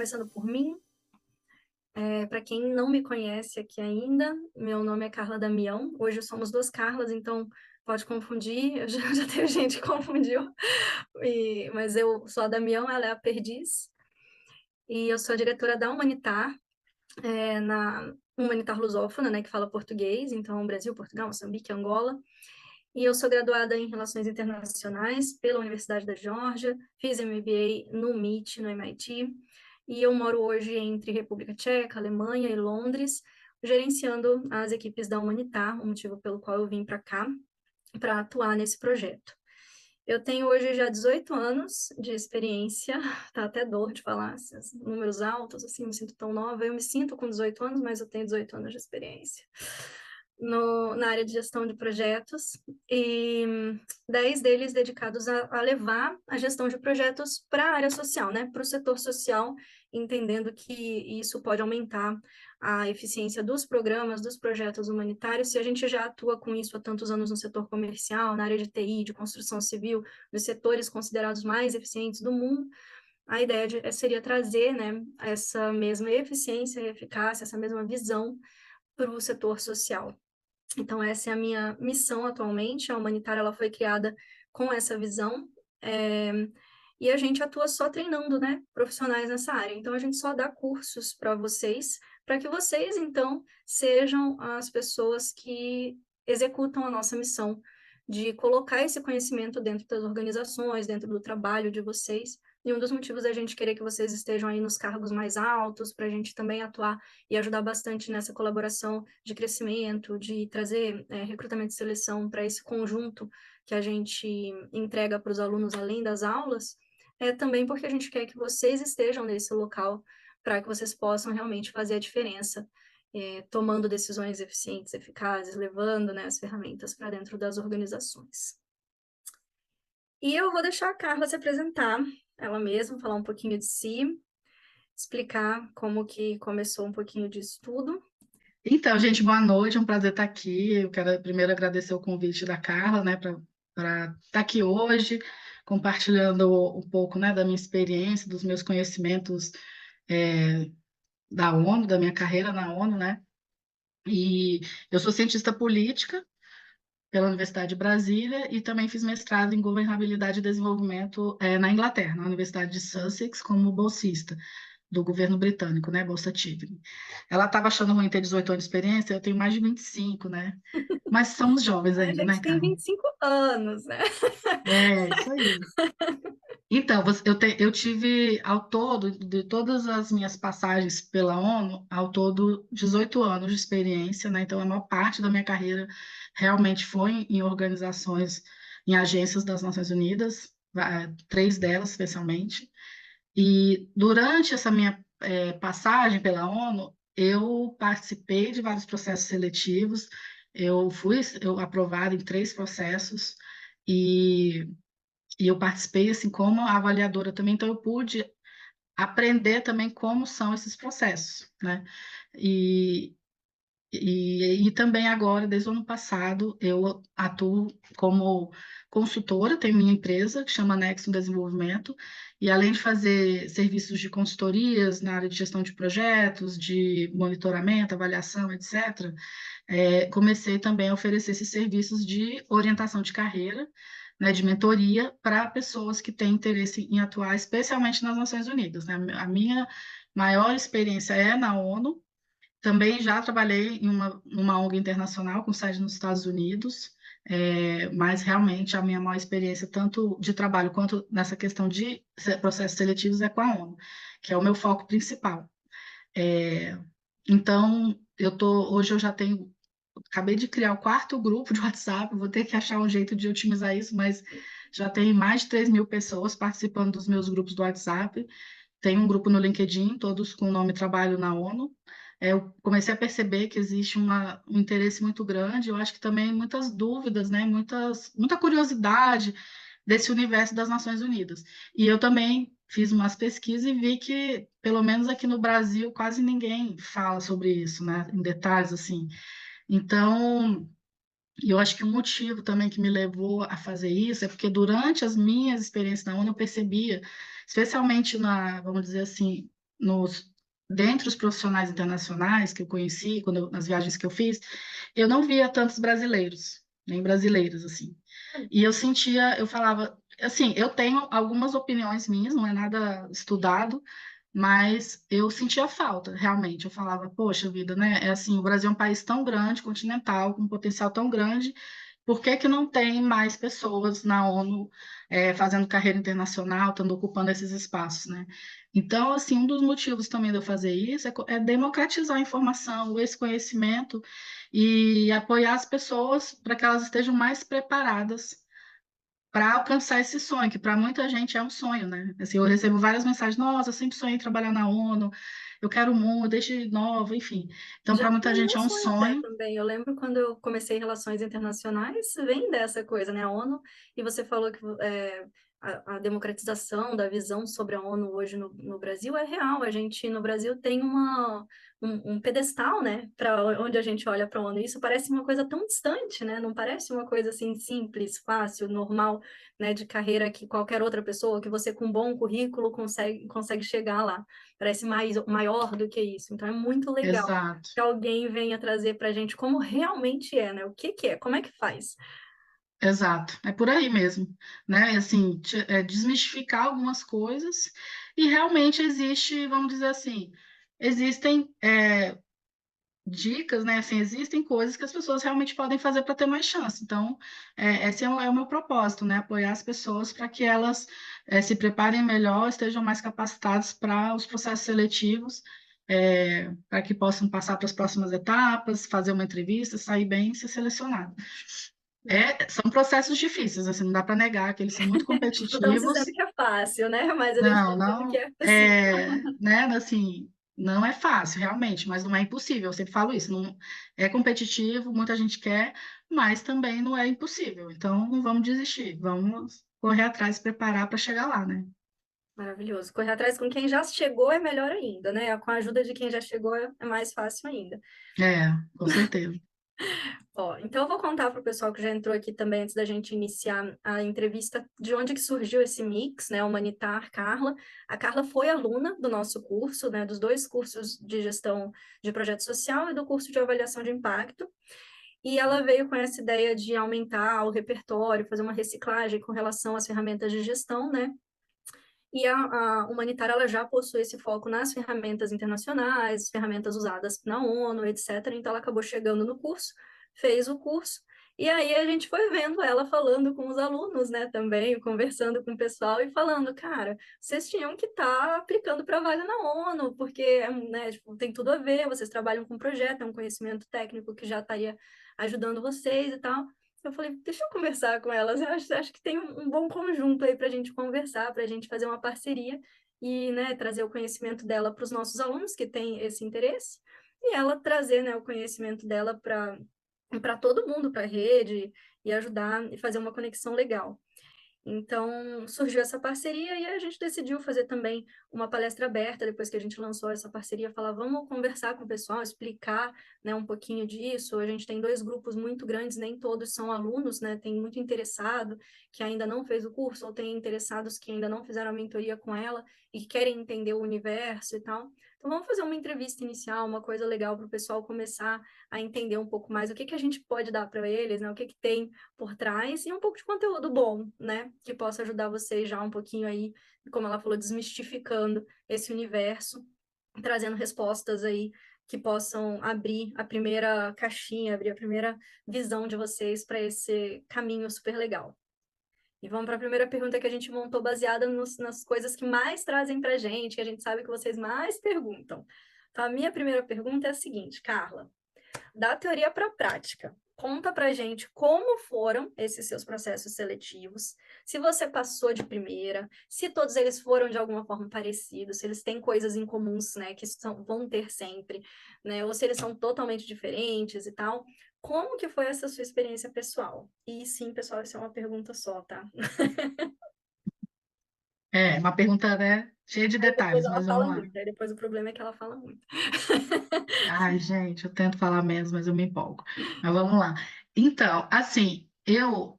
começando por mim. Para quem não me conhece aqui ainda, meu nome é Carla Damião. Hoje somos duas Carlas, então pode confundir. Já teve gente que confundiu, mas eu sou a Damião, ela é a Perdiz. E eu sou a diretora da Humanitar, na Humanitar Lusófona, né, que fala português, então Brasil, Portugal, Moçambique, Angola. E eu sou graduada em Relações Internacionais pela Universidade da Geórgia, fiz MBA no MIT, no MIT, e eu moro hoje entre República Tcheca, Alemanha e Londres, gerenciando as equipes da Humanitar, o motivo pelo qual eu vim para cá, para atuar nesse projeto. Eu tenho hoje já 18 anos de experiência, tá até dor de falar esses números altos, assim, me sinto tão nova. Eu me sinto com 18 anos, mas eu tenho 18 anos de experiência na área de gestão de projetos, e 10 deles dedicados a levar a gestão de projetos para a área social, né, para o setor social, entendendo que isso pode aumentar a eficiência dos programas, dos projetos humanitários. Se a gente já atua com isso há tantos anos no setor comercial, na área de TI, de construção civil, nos setores considerados mais eficientes do mundo, a ideia seria trazer, né, essa mesma eficiência e eficácia, essa mesma visão para o setor social. Então, essa é a minha missão atualmente. A Humanitar ela foi criada com essa visão, e a gente atua só treinando, né, profissionais nessa área. Então, a gente só dá cursos para vocês, para que vocês, então, sejam as pessoas que executam a nossa missão de colocar esse conhecimento dentro das organizações, dentro do trabalho de vocês. E um dos motivos da gente querer que vocês estejam aí nos cargos mais altos, para a gente também atuar e ajudar bastante nessa colaboração de crescimento, de trazer recrutamento e seleção para esse conjunto que a gente entrega para os alunos além das aulas, é também porque a gente quer que vocês estejam nesse local para que vocês possam realmente fazer a diferença, tomando decisões eficientes, eficazes, levando, né, as ferramentas para dentro das organizações. E eu vou deixar a Carla se apresentar, ela mesma, falar um pouquinho de si, explicar como que começou um pouquinho disso tudo. Então, gente, boa noite, é um prazer estar aqui. Eu quero primeiro agradecer o convite da Carla, né, para estar aqui hoje, compartilhando um pouco, né, da minha experiência, dos meus conhecimentos da ONU, da minha carreira na ONU, né? E eu sou cientista política pela Universidade de Brasília e também fiz mestrado em governabilidade e desenvolvimento na Inglaterra, na Universidade de Sussex, como bolsista do governo britânico, né, Bolsa Tigre. Ela estava achando ruim ter 18 anos de experiência, eu tenho mais de 25, né? Mas somos jovens A ainda, né, gente tem Carla? 25 anos, né? É, isso aí. Então, eu tive, ao todo, de todas as minhas passagens pela ONU, ao todo 18 anos de experiência, né? Então, a maior parte da minha carreira realmente foi em organizações, em agências das Nações Unidas, 3 delas especialmente. E durante essa minha passagem pela ONU, eu participei de vários processos seletivos, eu aprovada em 3 processos, e, e eu participei assim como avaliadora também, então eu pude aprender também como são esses processos, né? E, e também agora, desde o ano passado, eu atuo como consultora, tenho minha empresa que chama Nexo Desenvolvimento, e além de fazer serviços de consultorias na área de gestão de projetos, de monitoramento, avaliação, etc., comecei também a oferecer esses serviços de orientação de carreira, né, de mentoria para pessoas que têm interesse em atuar, especialmente nas Nações Unidas, né? A minha maior experiência é na ONU. Também já trabalhei em uma ONG internacional com sede nos Estados Unidos, mas realmente a minha maior experiência, tanto de trabalho quanto nessa questão de processos seletivos, é com a ONU, que é o meu foco principal. É, então, hoje eu já tenho, acabei de criar o 4º grupo de WhatsApp, vou ter que achar um jeito de otimizar isso, mas já tem mais de 3.000 pessoas participando dos meus grupos do WhatsApp. Tem um grupo no LinkedIn, todos com o nome Trabalho na ONU. Eu comecei a perceber que existe um interesse muito grande, eu acho que também muitas dúvidas, né? Muita curiosidade desse universo das Nações Unidas. E eu também fiz umas pesquisas e vi que, pelo menos aqui no Brasil, quase ninguém fala sobre isso, né? Em detalhes, assim. Então, eu acho que o motivo também que me levou a fazer isso é porque durante as minhas experiências na ONU eu percebia, especialmente vamos dizer assim, nos, dentre os profissionais internacionais que eu conheci, nas viagens que eu fiz, eu não via tantos brasileiros, nem brasileiras, assim. E eu sentia, eu falava, assim, eu tenho algumas opiniões minhas, não é nada estudado, mas eu sentia falta, realmente. Eu falava, poxa vida, né? É assim, o Brasil é um país tão grande, continental, com um potencial tão grande, por que que não tem mais pessoas na ONU fazendo carreira internacional, estando ocupando esses espaços, né? Então, assim, um dos motivos também de eu fazer isso é democratizar a informação, esse conhecimento e apoiar as pessoas para que elas estejam mais preparadas para alcançar esse sonho, que para muita gente é um sonho, né? Assim, eu recebo várias mensagens, nossa, eu sempre sonhei em trabalhar na ONU, eu quero o mundo, desde nova, enfim. Então, Já para muita foi gente meu é um sonho até sonho, também. Eu lembro quando eu comecei relações internacionais, vem dessa coisa, né? A ONU, e você falou que a democratização da visão sobre a ONU hoje no Brasil é real. A gente, no Brasil, tem um pedestal, né? Para onde a gente olha para a ONU. Isso parece uma coisa tão distante, né? Não parece uma coisa assim simples, fácil, normal, né? De carreira que qualquer outra pessoa, que você com um bom currículo consegue chegar lá. Parece maior do que isso. Então é muito legal exato, que alguém venha trazer para a gente como realmente é, né? O que que é? Como é que faz? exato, é por aí mesmo, né? Assim, desmistificar algumas coisas e realmente existe, vamos dizer assim, existem dicas, né? Assim, existem coisas que as pessoas realmente podem fazer para ter mais chance. Então, esse é o meu propósito, né? Apoiar as pessoas para que elas se preparem melhor, estejam mais capacitadas para os processos seletivos, para que possam passar para as próximas etapas, fazer uma entrevista, sair bem e ser selecionado. São processos difíceis, assim, não dá para negar que eles são muito Não estamos dizendo competitivos. que é fácil, né? Mas a gente está Não, dizendo que não, é possível. né, assim, não é fácil, realmente, mas não é impossível, eu sempre falo isso, não, é competitivo, muita gente quer, mas também não é impossível, então não vamos desistir, vamos correr atrás, se preparar para chegar lá, né? Maravilhoso. Correr atrás com quem já chegou é melhor ainda, né? Com a ajuda de quem já chegou é mais fácil ainda. Com certeza. Ó, então eu vou contar para o pessoal que já entrou aqui também, antes da gente iniciar a entrevista, de onde que surgiu esse mix, né, Humanitar, Carla. A Carla foi aluna do nosso curso, né, dos dois cursos de gestão de projeto social e do curso de avaliação de impacto. E ela veio com essa ideia de aumentar o repertório, fazer uma reciclagem com relação às ferramentas de gestão, né? E a humanitária ela já possui esse foco nas ferramentas internacionais, ferramentas usadas na ONU, etc. Então ela acabou chegando no curso, fez o curso, e aí a gente foi vendo ela falando com os alunos, né, também, conversando com o pessoal e falando, cara, vocês tinham que estar aplicando para vaga na ONU, porque, né, tipo, tem tudo a ver, vocês trabalham com projeto, é um conhecimento técnico que já estaria ajudando vocês e tal. Eu falei, deixa eu conversar com elas. Eu acho que tem um bom conjunto aí para a gente conversar, para a gente fazer uma parceria e, né, trazer o conhecimento dela para os nossos alunos que têm esse interesse e ela trazer, né, o conhecimento dela para todo mundo, para a rede e ajudar e fazer uma conexão legal. Então, surgiu essa parceria e a gente decidiu fazer também uma palestra aberta, depois que a gente lançou essa parceria, falar, vamos conversar com o pessoal, explicar, né, um pouquinho disso. A gente tem dois grupos muito grandes, nem todos são alunos, né, tem muito interessado que ainda não fez o curso, ou tem interessados que ainda não fizeram a mentoria com ela e que querem entender o universo e tal. Então, vamos fazer uma entrevista inicial, uma coisa legal para o pessoal começar a entender um pouco mais o que que a gente pode dar para eles, né, o que que tem por trás e um pouco de conteúdo bom, né? Que possa ajudar vocês já um pouquinho aí, como ela falou, desmistificando esse universo, trazendo respostas aí que possam abrir a primeira caixinha, abrir a primeira visão de vocês para esse caminho super legal. E vamos para a primeira pergunta que a gente montou baseada nas coisas que mais trazem para a gente, que a gente sabe que vocês mais perguntam. Então, a minha primeira pergunta é a seguinte, Carla: da teoria para a prática. Conta para gente como foram esses seus processos seletivos, se você passou de primeira, se todos eles foram de alguma forma parecidos, se eles têm coisas em comuns, né, que vão ter sempre, né, ou se eles são totalmente diferentes e tal. Como que foi essa sua experiência pessoal? E sim, pessoal, isso é uma pergunta só, tá? Uma pergunta, né, cheia de Aí depois detalhes, ela mas fala vamos lá. muito, aí depois o problema é que ela fala muito. Ai, gente, eu tento falar menos, mas eu me empolgo. Mas vamos lá. Então, assim, eu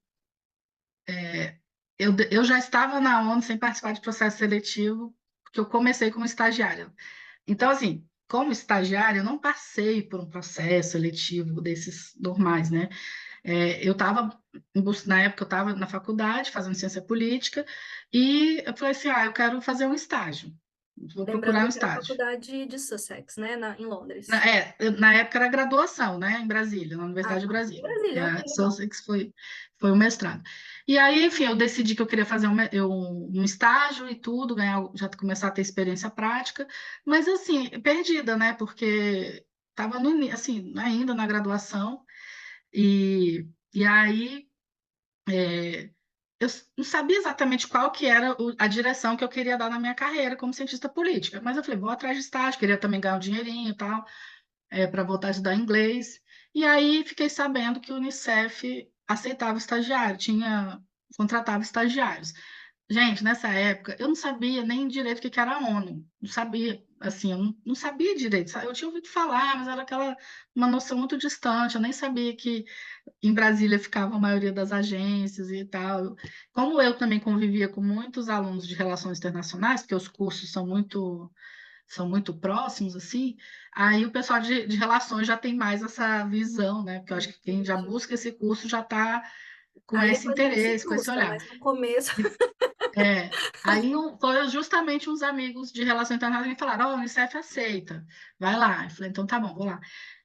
já estava na ONU sem participar de processo seletivo, que eu comecei como estagiária. Então, assim, como estagiária, eu não passei por um processo seletivo desses normais, né? Eu estava, na época, eu estava na faculdade, fazendo ciência política, e eu falei assim, eu quero fazer um estágio, vou procurar um Lembrando que era a estágio. faculdade de Sussex, né, em Na, Londres. é, na época era graduação, né, em Brasília, na Ah, Universidade de tá. Brasília. Brasília, ok, legal. Sussex foi o mestrado. E aí, enfim, eu decidi que eu queria fazer um estágio e tudo, ganhar, já começar a ter experiência prática, mas assim, perdida, né, porque estava assim, ainda na graduação, e aí eu não sabia exatamente qual que era a direção que eu queria dar na minha carreira como cientista política, mas eu falei, vou atrás de estágio, queria também ganhar um dinheirinho e tal, para voltar a estudar inglês. E aí fiquei sabendo que o Unicef aceitava estagiário, contratava estagiários. Gente, nessa época, eu não sabia nem direito o que que era a ONU. Não sabia, assim, eu não sabia direito. Eu tinha ouvido falar, mas era uma noção muito distante. Eu nem sabia que em Brasília ficava a maioria das agências e tal. Como eu também convivia com muitos alunos de relações internacionais, porque os cursos são muito próximos, assim, aí o pessoal de relações já tem mais essa visão, né? Porque eu acho que quem já Entendi. busca esse curso já está com Aí esse depois não se interesse, com esse frustra, olhar. mas no começo. Aí foi justamente uns amigos de relações internacionais que me falaram, ó, o Unicef aceita, vai lá. Eu falei, então tá bom, vou lá.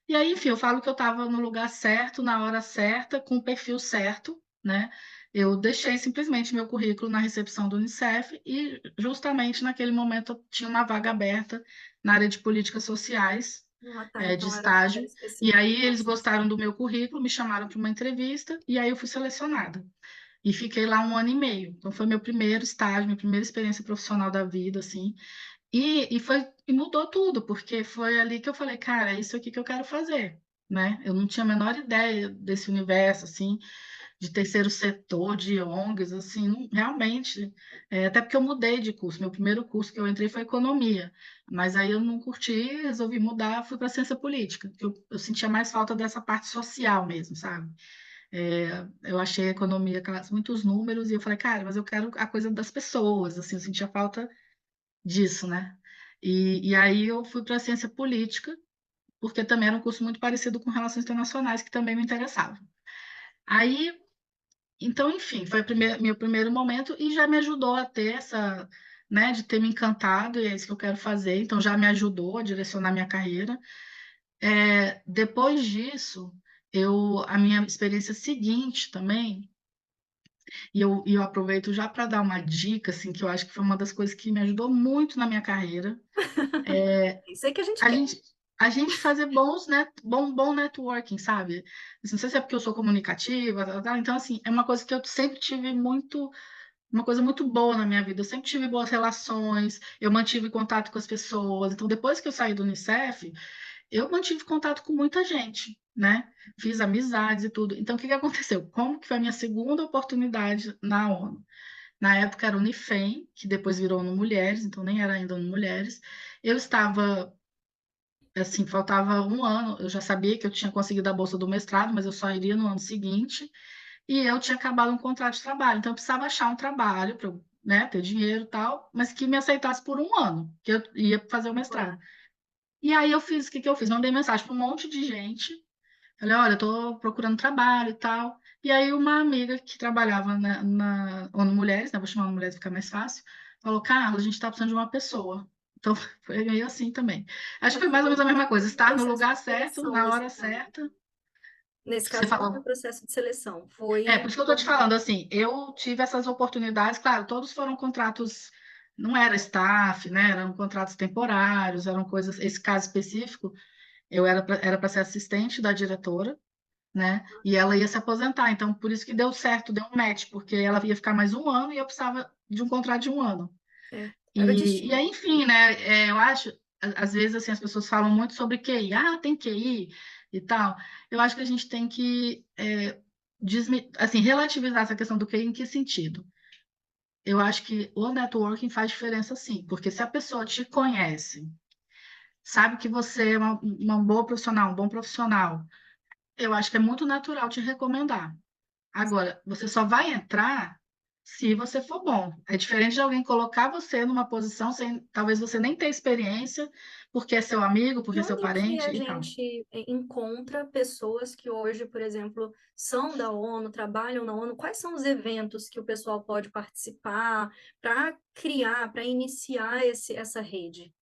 E aí, enfim, eu falo que eu estava no lugar certo, na hora certa, com o perfil certo, né? Eu deixei simplesmente meu currículo na recepção do Unicef e justamente naquele momento eu tinha uma vaga aberta na área de políticas sociais, Ah, tá. de Então era estágio. E específico. aí eles gostaram do meu currículo, me chamaram para uma entrevista e aí eu fui selecionada. E fiquei lá um ano e meio. Então foi meu primeiro estágio, minha primeira experiência profissional da vida, assim. E mudou tudo, porque foi ali que eu falei, cara, é isso aqui que eu quero fazer, né? Eu não tinha a menor ideia desse universo, assim, de terceiro setor, de ONGs, assim, realmente. Até porque eu mudei de curso. Meu primeiro curso que eu entrei foi economia, mas aí eu não curti, resolvi mudar, fui para ciência política, porque eu sentia mais falta dessa parte social mesmo, sabe? Eu achei a economia muitos números e eu falei, cara, mas eu quero a coisa das pessoas, assim, eu sentia falta disso, né? E aí eu fui para a ciência política, porque também era um curso muito parecido com relações internacionais, que também me interessava. Aí, então, enfim, foi meu primeiro momento e já me ajudou a ter né, de ter me encantado, e é isso que eu quero fazer, então já me ajudou a direcionar minha carreira. Depois disso, a minha experiência seguinte também, e eu aproveito já para dar uma dica, assim, que eu acho que foi uma das coisas que me ajudou muito na minha carreira. Isso aí que a gente A quer. gente, a gente fazer bom networking, sabe? Não sei se é porque eu sou comunicativa, então, assim, é uma coisa que eu sempre tive uma coisa muito boa na minha vida. Eu sempre tive boas relações, eu mantive contato com as pessoas. Então, depois que eu saí do Unicef, eu mantive contato com muita gente, né? Fiz amizades e tudo. Então, o que que aconteceu? Como que foi a minha segunda oportunidade na ONU? Na época era o Unifem, que depois virou ONU Mulheres, então nem era ainda ONU Mulheres. Eu estava, assim, faltava um ano, eu já sabia que eu tinha conseguido a bolsa do mestrado, mas eu só iria no ano seguinte, e eu tinha acabado um contrato de trabalho, então eu precisava achar um trabalho para eu, né, ter dinheiro e tal, mas que me aceitasse por um ano, que eu ia fazer o mestrado. Temporário. E aí eu fiz, o que que eu fiz? Mandei mensagem para um monte de gente. Falei, olha, eu tô procurando trabalho e tal. E aí uma amiga que trabalhava na ONU Mulheres, né? Vou chamar ONU Mulheres ficar mais fácil, falou, Carla, a gente tá precisando de uma pessoa. Então foi meio assim também. Acho que foi mais ou Foi menos a mesma coisa, um estar no processo lugar de certo, seleção na nesse hora caso. certa. Nesse Você caso, não foi falou. processo de seleção, Por foi isso que eu tô te falando, oportunidade. assim, eu tive essas oportunidades, claro, todos foram contratos, não era staff, né? Eram contratos temporários, eram coisas, esse caso específico, eu era para ser assistente da diretora, né? E ela ia se aposentar, então por isso que deu certo, deu um match, porque ela ia ficar mais um ano e eu precisava de um contrato de um ano. É, era o E destino. aí, enfim, né? Eu acho, às vezes assim, as pessoas falam muito sobre QI, tem QI e tal. Eu acho que a gente tem que assim, relativizar essa questão do QI em que sentido? Eu acho que o networking faz diferença sim, porque se a pessoa te conhece, sabe que você é uma boa profissional, um bom profissional, eu acho que é muito natural te recomendar. Agora, você só vai entrar. se você for bom. É diferente de alguém colocar você numa posição sem talvez você nem ter experiência, porque é seu amigo, porque E é seu onde que parente a e tal. gente encontra pessoas que hoje, por exemplo, são da ONU, trabalham na ONU? Quais são os eventos que o pessoal pode participar para criar, para iniciar essa rede?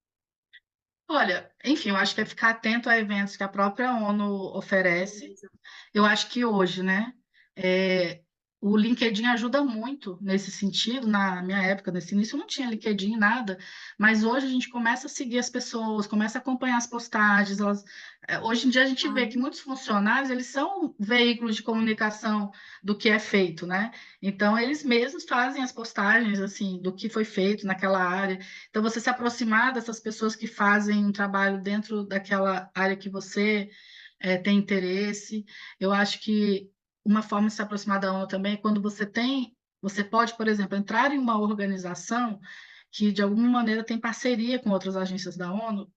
Olha, enfim, eu acho que é ficar atento a eventos que a própria ONU oferece. Beleza. Eu acho que hoje, né, é, o LinkedIn ajuda muito nesse sentido. Na minha época, nesse início, não tinha LinkedIn, nada, mas hoje a gente começa a seguir as pessoas, começa a acompanhar as postagens. Hoje em dia a gente vê que Ah, muitos funcionários, eles são veículos de comunicação do que é feito, né? Então, eles mesmos fazem as postagens, assim, do que foi feito naquela área. Então, você se aproximar dessas pessoas que fazem um trabalho dentro daquela área que você tem interesse. Eu acho que uma forma de se aproximar da ONU também é quando você pode, por exemplo, entrar em uma organização que de alguma maneira tem parceria com outras agências da ONU,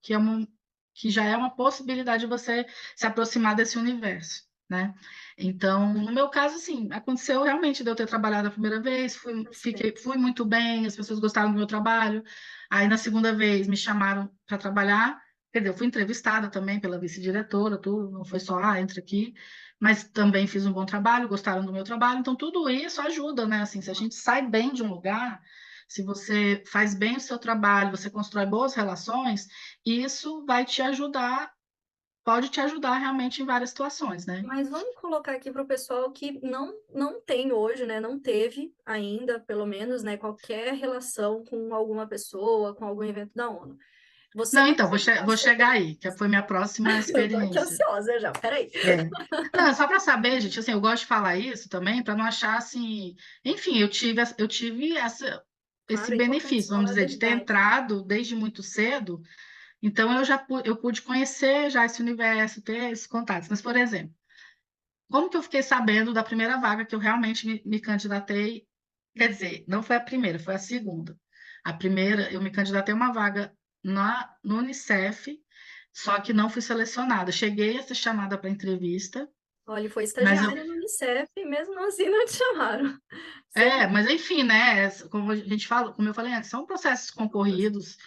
que já é uma possibilidade de você se aproximar desse universo, né? Então, no meu caso, sim, aconteceu realmente de eu ter trabalhado a primeira vez, bastante. fui muito bem, as pessoas gostaram do meu trabalho. Aí, na segunda vez, me chamaram para trabalhar. Quer dizer, eu fui entrevistada também pela vice-diretora, tudo, não foi só, entra aqui, mas também fiz um bom trabalho, gostaram do meu trabalho, então tudo isso ajuda, né? Assim, se a gente sai bem de um lugar, se você faz bem o seu trabalho, você constrói boas relações, isso vai te ajudar, pode te ajudar realmente em várias situações, né? Mas vamos colocar aqui para o pessoal que não tem hoje, né? Não teve ainda, pelo menos, né? Qualquer relação com alguma pessoa, com algum evento da ONU. Você Não, então, consegue vou passar chegar para aí, que foi minha próxima Eu tô aqui experiência. ansiosa já, peraí. É. Não, é só para saber, gente, assim, eu gosto de falar isso também, para não achar assim, enfim, eu tive esse Claro, é importante benefício, vamos falar a dizer, de ter verdade. entrado desde muito cedo, então eu pude conhecer já esse universo, ter esses contatos. Mas, por exemplo, como que eu fiquei sabendo da primeira vaga que eu realmente me candidatei? Quer dizer, não foi a primeira, foi a segunda. A primeira, eu me candidatei a uma vaga no Unicef, só que não fui selecionada. Cheguei a ser chamada para entrevista, Olha, foi mas eu, estagiária no Unicef e mesmo assim não te chamaram. Você mas enfim, né? Como a gente fala, como eu falei antes, são processos concorridos,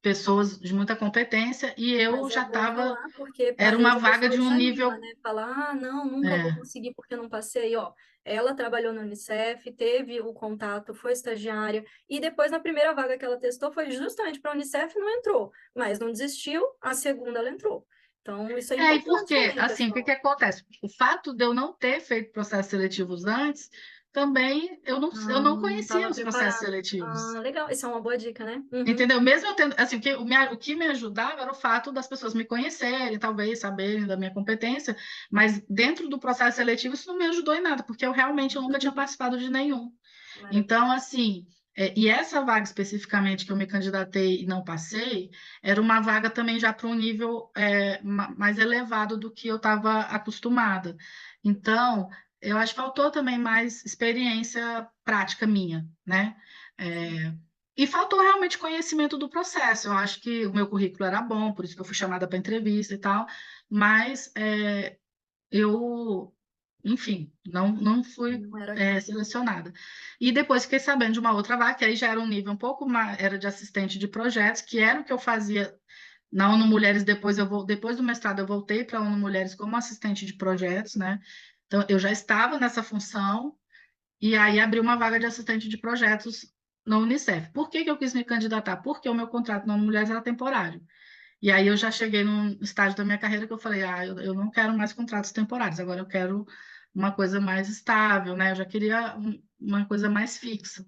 pessoas de muita competência, e eu Mas é já bom estava, falar, porque era às uma vezes a vaga pessoa de um desanima, nível. né? Falar, ah, não, nunca vou É, conseguir porque eu não passei. Ó, ela trabalhou no Unicef, teve o contato, foi estagiária, e depois na primeira vaga que ela testou foi justamente para a Unicef, não entrou, mas não desistiu, a segunda ela entrou. Então, isso é e importante porque, também, assim, o que que pessoal. acontece? O fato de eu não ter feito processos seletivos antes, também eu Ah, não não conhecia estava os processos preparada. seletivos. Ah, legal, isso é uma boa dica, né? Uhum. Entendeu? Mesmo eu tendo, assim, o que me ajudava era o fato das pessoas me conhecerem, talvez saberem da minha competência, mas dentro do processo seletivo isso não me ajudou em nada, porque eu nunca tinha participado de nenhum. Maravilha. Então, assim, e essa vaga especificamente que eu me candidatei e não passei, era uma vaga também já para um nível mais elevado do que eu estava acostumada. Então, eu acho que faltou também mais experiência prática minha, né? É, e faltou realmente conhecimento do processo. Eu acho que o meu currículo era bom, por isso que eu fui chamada para entrevista e tal, mas eu, enfim, não fui Não era a cara. selecionada. E depois fiquei sabendo de uma outra vaga, que aí já era um nível um pouco mais, era de assistente de projetos, que era o que eu fazia na ONU Mulheres. Depois do mestrado eu voltei para a ONU Mulheres como assistente de projetos, né? Então eu já estava nessa função e aí abri uma vaga de assistente de projetos na Unicef. Por que que eu quis me candidatar? Porque o meu contrato na ONU Mulheres era temporário. E aí eu já cheguei num estágio da minha carreira que eu falei, eu não quero mais contratos temporários, agora eu quero uma coisa mais estável, né? Eu já queria uma coisa mais fixa,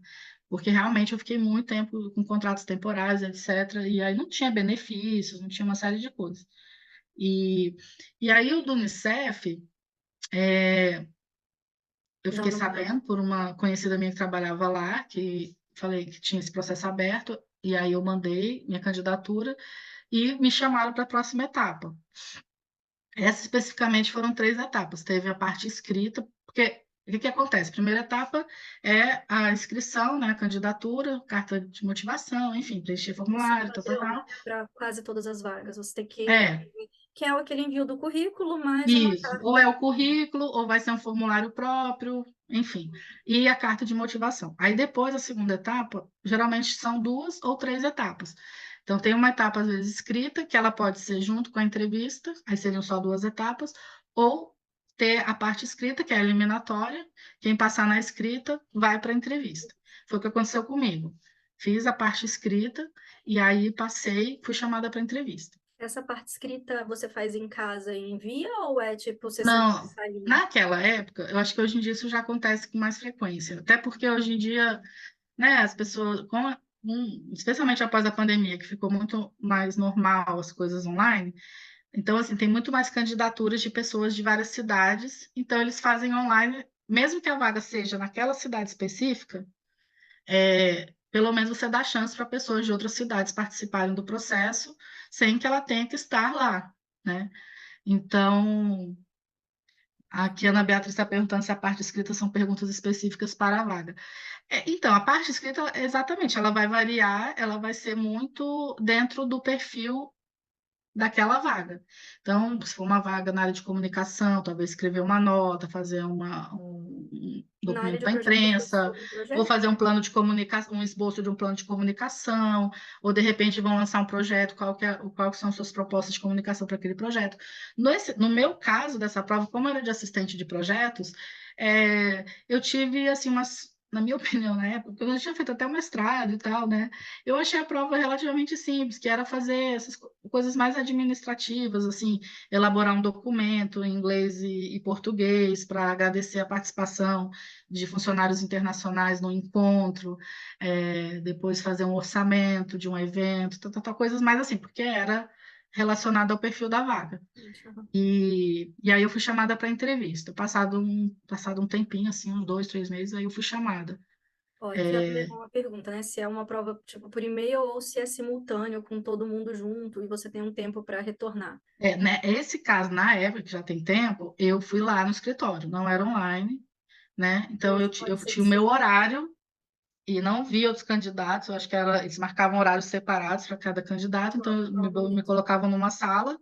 porque realmente eu fiquei muito tempo com contratos temporários, etc. E aí não tinha benefícios, não tinha uma série de coisas. E, e aí o do Unicef, eu Já fiquei não era. sabendo por uma conhecida minha que trabalhava lá, que falei que tinha esse processo aberto, e aí eu mandei minha candidatura e me chamaram para a próxima etapa. Essa especificamente foram três etapas. Teve a parte escrita, porque o que que acontece? A primeira etapa é a inscrição, né, a candidatura, carta de motivação, enfim, preencher Isso é formulário, tal, tal, padrão, né? tal. Para quase todas as vagas. Você tem que, É, que é aquele envio do currículo, mais uma isso. Ou carta. é o currículo, ou vai ser um formulário próprio, enfim, e a carta de motivação. Aí depois, a segunda etapa, geralmente são 2 ou 3 etapas. Então, tem uma etapa, às vezes, escrita, que ela pode ser junto com a entrevista, aí seriam só 2 etapas, ou ter a parte escrita, que é a eliminatória, quem passar na escrita vai para a entrevista. Foi o que aconteceu comigo. Fiz a parte escrita e aí passei, fui chamada para entrevista. Essa parte escrita você faz em casa e envia ou é tipo, você sempre Não, saía? naquela época, eu acho que hoje em dia isso já acontece com mais frequência. Até porque hoje em dia, né, as pessoas, especialmente após a pandemia, que ficou muito mais normal as coisas online, então, assim, tem muito mais candidaturas de pessoas de várias cidades, então eles fazem online, mesmo que a vaga seja naquela cidade específica, pelo menos você dá chance para pessoas de outras cidades participarem do processo, sem que ela tenha que estar lá, né? Então, aqui a Ana Beatriz está perguntando se a parte escrita são perguntas específicas para a vaga. Então, a parte escrita, exatamente, ela vai variar, ela vai ser muito dentro do perfil daquela vaga. Então, se for uma vaga na área de comunicação, talvez escrever uma nota, fazer um Na área documento de para a projetos foi imprensa, sobre ou projeto? fazer um plano de comunicação, um esboço de um plano de comunicação, ou de repente vão lançar um projeto, qual são suas propostas de comunicação para aquele projeto. No meu caso dessa prova, como era de assistente de projetos, eu tive assim na minha opinião, na época, porque eu já tinha feito até o mestrado e tal, né? Eu achei a prova relativamente simples, que era fazer essas coisas mais administrativas, assim, elaborar um documento em inglês e português para agradecer a participação de funcionários internacionais no encontro, depois fazer um orçamento de um evento, coisas mais assim, porque era relacionado ao perfil da vaga. Aham. E aí eu fui chamada para entrevista. Passado um tempinho, assim, uns 2, 3 meses, aí eu fui chamada. Ó, aqui uma pergunta, né? Se é uma prova tipo por e-mail ou se é simultâneo com todo mundo junto e você tem um tempo para retornar. Né, esse caso, na época, que já tem tempo, eu fui lá no escritório, não era online, né? Então Hoje eu pode ser que tinha o meu seja. horário e não via outros candidatos, eu acho que eles marcavam horários separados para cada candidato, então me Provavelmente. colocavam numa sala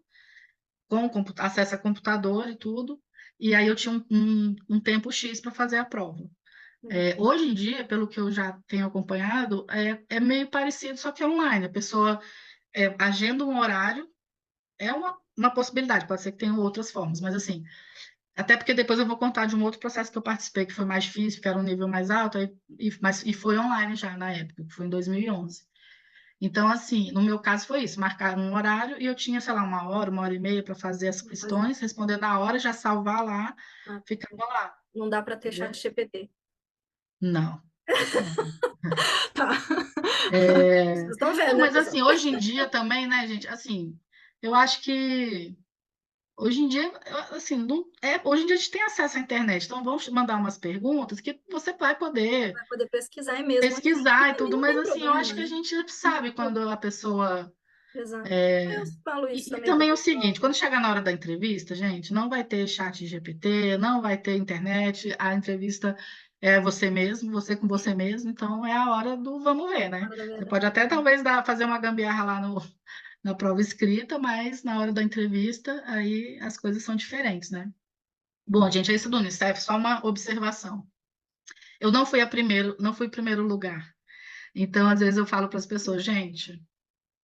com acesso a computador e tudo, e aí eu tinha um tempo X para fazer a prova. Hoje em dia, pelo que eu já tenho acompanhado, é meio parecido, só que é online. A pessoa agenda um horário, é uma possibilidade, pode ser que tenha outras formas, mas assim, até porque depois eu vou contar de um outro processo que eu participei, que foi mais difícil, que era um nível mais alto, e foi online já na época, que foi em 2011. Então, assim, no meu caso foi isso, marcaram um horário e eu tinha, sei lá, 1 hora, 1 hora e meia para fazer as Vou fazer. questões, responder na hora, já salvar lá, Ah, ficava lá, não dá para ter chat entendeu? GPT. Não, não. Tá. É, Vocês estão vendo, Não, né, mas pessoal? assim, hoje em dia também, né, gente, assim, eu acho que hoje em dia, assim, hoje em dia a gente tem acesso à internet, então vamos mandar umas perguntas que você vai poder Vai poder pesquisar e mesmo assim. E pesquisar e também tudo, não mas tem assim, eu problema, acho que a né? gente Não tem sabe quando problema. a pessoa. Exato. Eu é, falo isso E também pro também é o pessoal. seguinte, quando chegar na hora da entrevista, gente, não vai ter chat GPT, não vai ter internet, a entrevista é você mesmo, você com você mesmo, então é a hora do vamos ver, né? Hora da Você verdade. pode até talvez fazer uma gambiarra lá na prova escrita, mas na hora da entrevista, aí as coisas são diferentes, né? Bom, gente, é isso do Unicef, só uma observação. Eu não fui primeiro lugar. Então, às vezes eu falo para as pessoas, gente,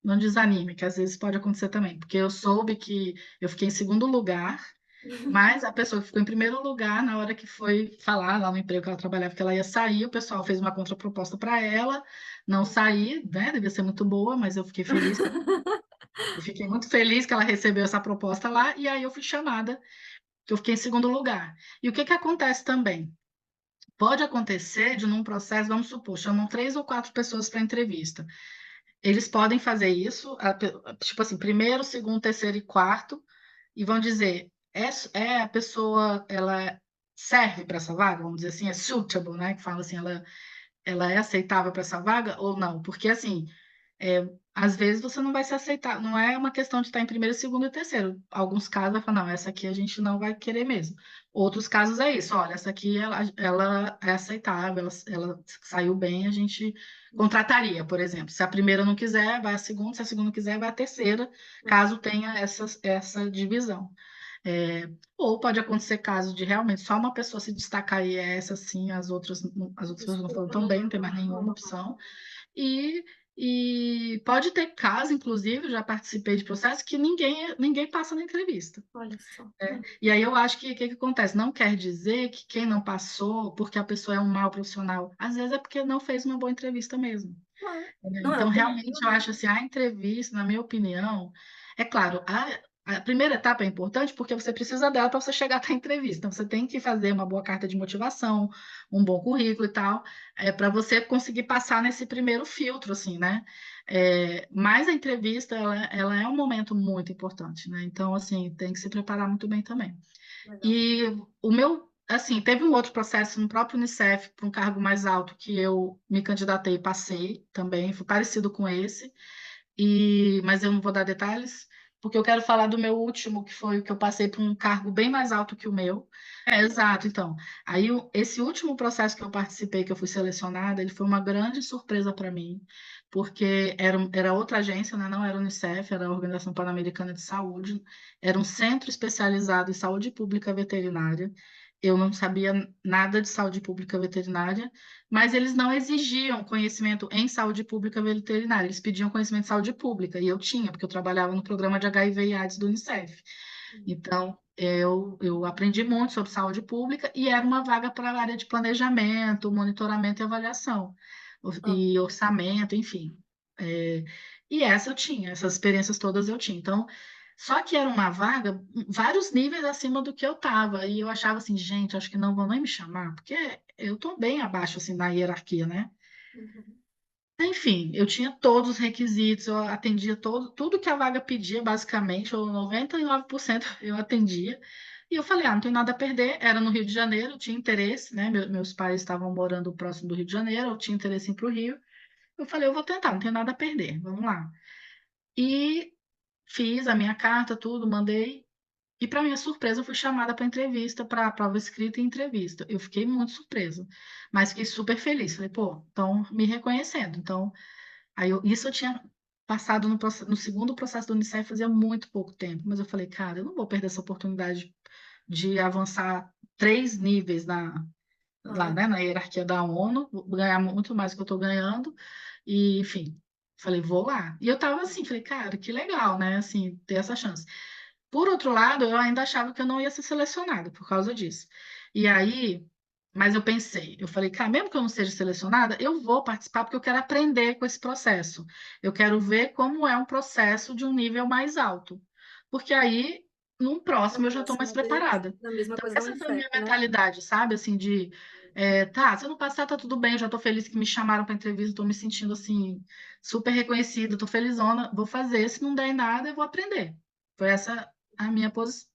não desanime, que às vezes pode acontecer também, porque eu soube que eu fiquei em segundo lugar, mas a pessoa que ficou em primeiro lugar, na hora que foi falar lá no emprego que ela trabalhava, que ela ia sair, o pessoal fez uma contraproposta para ela, não sair, né? Devia ser muito boa, mas eu fiquei muito feliz que ela recebeu essa proposta lá, e aí eu fui chamada, que eu fiquei em segundo lugar. E o que que acontece também? Pode acontecer de num processo, vamos supor, chamam 3 ou 4 pessoas para entrevista. Eles podem fazer isso, tipo assim, primeiro, segundo, terceiro e quarto, e vão dizer, a pessoa, ela serve para essa vaga, vamos dizer assim, é suitable, né? Que fala assim, ela é aceitável para essa vaga ou não? Porque assim, às vezes você não vai se aceitar, não é uma questão de estar em primeiro, segundo e terceiro. Alguns casos vai falar, não, essa aqui a gente não vai querer mesmo. Outros casos é isso, olha, essa aqui ela é aceitável, ela saiu bem, a gente contrataria, por exemplo. Se a primeira não quiser, vai a segunda, se a segunda não quiser, vai a terceira, caso tenha essa divisão. É, ou pode acontecer caso de realmente só uma pessoa se destacar e é essa sim, as outras pessoas não foram tão bem, não tem mais nenhuma opção. E, e pode ter caso, inclusive, eu já participei de processo que ninguém passa na entrevista. Olha só. Né? E aí eu acho que o que acontece? Não quer dizer que quem não passou, porque a pessoa é um mau profissional, às vezes é porque não fez uma boa entrevista mesmo. Claro. Entendeu? Não é Então, opinião, realmente, eu né? acho assim, a entrevista, na minha opinião, é claro, a primeira etapa é importante porque você precisa dela para você chegar até a entrevista. Então, você tem que fazer uma boa carta de motivação, um bom currículo e tal, para você conseguir passar nesse primeiro filtro, assim, né? Mas a entrevista, ela é um momento muito importante, né? Então, assim, tem que se preparar muito bem também. Legal. E o meu, assim, teve um outro processo no próprio Unicef, para um cargo mais alto, que eu me candidatei e passei também, foi parecido com esse, mas eu não vou dar detalhes, porque eu quero falar do meu último, que foi o que eu passei para um cargo bem mais alto que o meu. Exato, então. Aí, esse último processo que eu participei, que eu fui selecionada, ele foi uma grande surpresa para mim, porque era outra agência, né? Não era a Unicef, era a Organização Pan-Americana de Saúde, era um centro especializado em saúde pública veterinária. Eu não sabia nada de saúde pública veterinária, mas eles não exigiam conhecimento em saúde pública veterinária, eles pediam conhecimento de saúde pública, e eu tinha, porque eu trabalhava no programa de HIV e AIDS do Unicef. Então, eu aprendi muito sobre saúde pública e era uma vaga para a área de planejamento, monitoramento e avaliação, Ah, e orçamento, enfim. É, e essa eu tinha, essas experiências todas eu tinha. Então, só que era uma vaga vários níveis acima do que eu estava, e eu achava assim, gente, acho que não vão nem me chamar, porque eu estou bem abaixo assim na hierarquia, né? uhum. Enfim, eu tinha todos os requisitos, eu atendia tudo que a vaga pedia, basicamente, ou 99% eu atendia. E eu falei, não tenho nada a perder. Era no Rio de Janeiro, eu tinha interesse, né? Meus pais estavam morando próximo do Rio de Janeiro, eu tinha interesse em ir para o Rio. Eu falei, eu vou tentar, não tenho nada a perder, vamos lá. E fiz a minha carta, tudo, mandei. E, para minha surpresa, eu fui chamada para entrevista, para prova escrita e entrevista. Eu fiquei muito surpresa, mas fiquei super feliz. Falei, pô, estão me reconhecendo. Então, isso eu tinha passado no segundo processo do Unicef fazia muito pouco tempo, mas eu falei, cara, eu não vou perder essa oportunidade de avançar 3 níveis lá, Claro. né, na hierarquia da ONU, vou ganhar muito mais do que eu estou ganhando, e enfim, falei, vou lá. E eu tava assim, falei, cara, que legal, né, assim, ter essa chance. Por outro lado, eu ainda achava que eu não ia ser selecionada por causa disso. E aí, mas eu pensei, eu falei, cara, mesmo que eu não seja selecionada, eu vou participar porque eu quero aprender com esse processo. Eu quero ver como é um processo de um nível mais alto. Porque aí, num Na próximo, eu já estou mais próxima vez, preparada. na mesma Então, coisa da essa foi a Unicef, minha né? mentalidade, sabe? Assim, tá, se eu não passar, tá tudo bem, eu já estou feliz que me chamaram para entrevista, estou me sentindo, assim, super reconhecida, estou felizona, vou fazer, se não der em nada, eu vou aprender. Foi essa a minha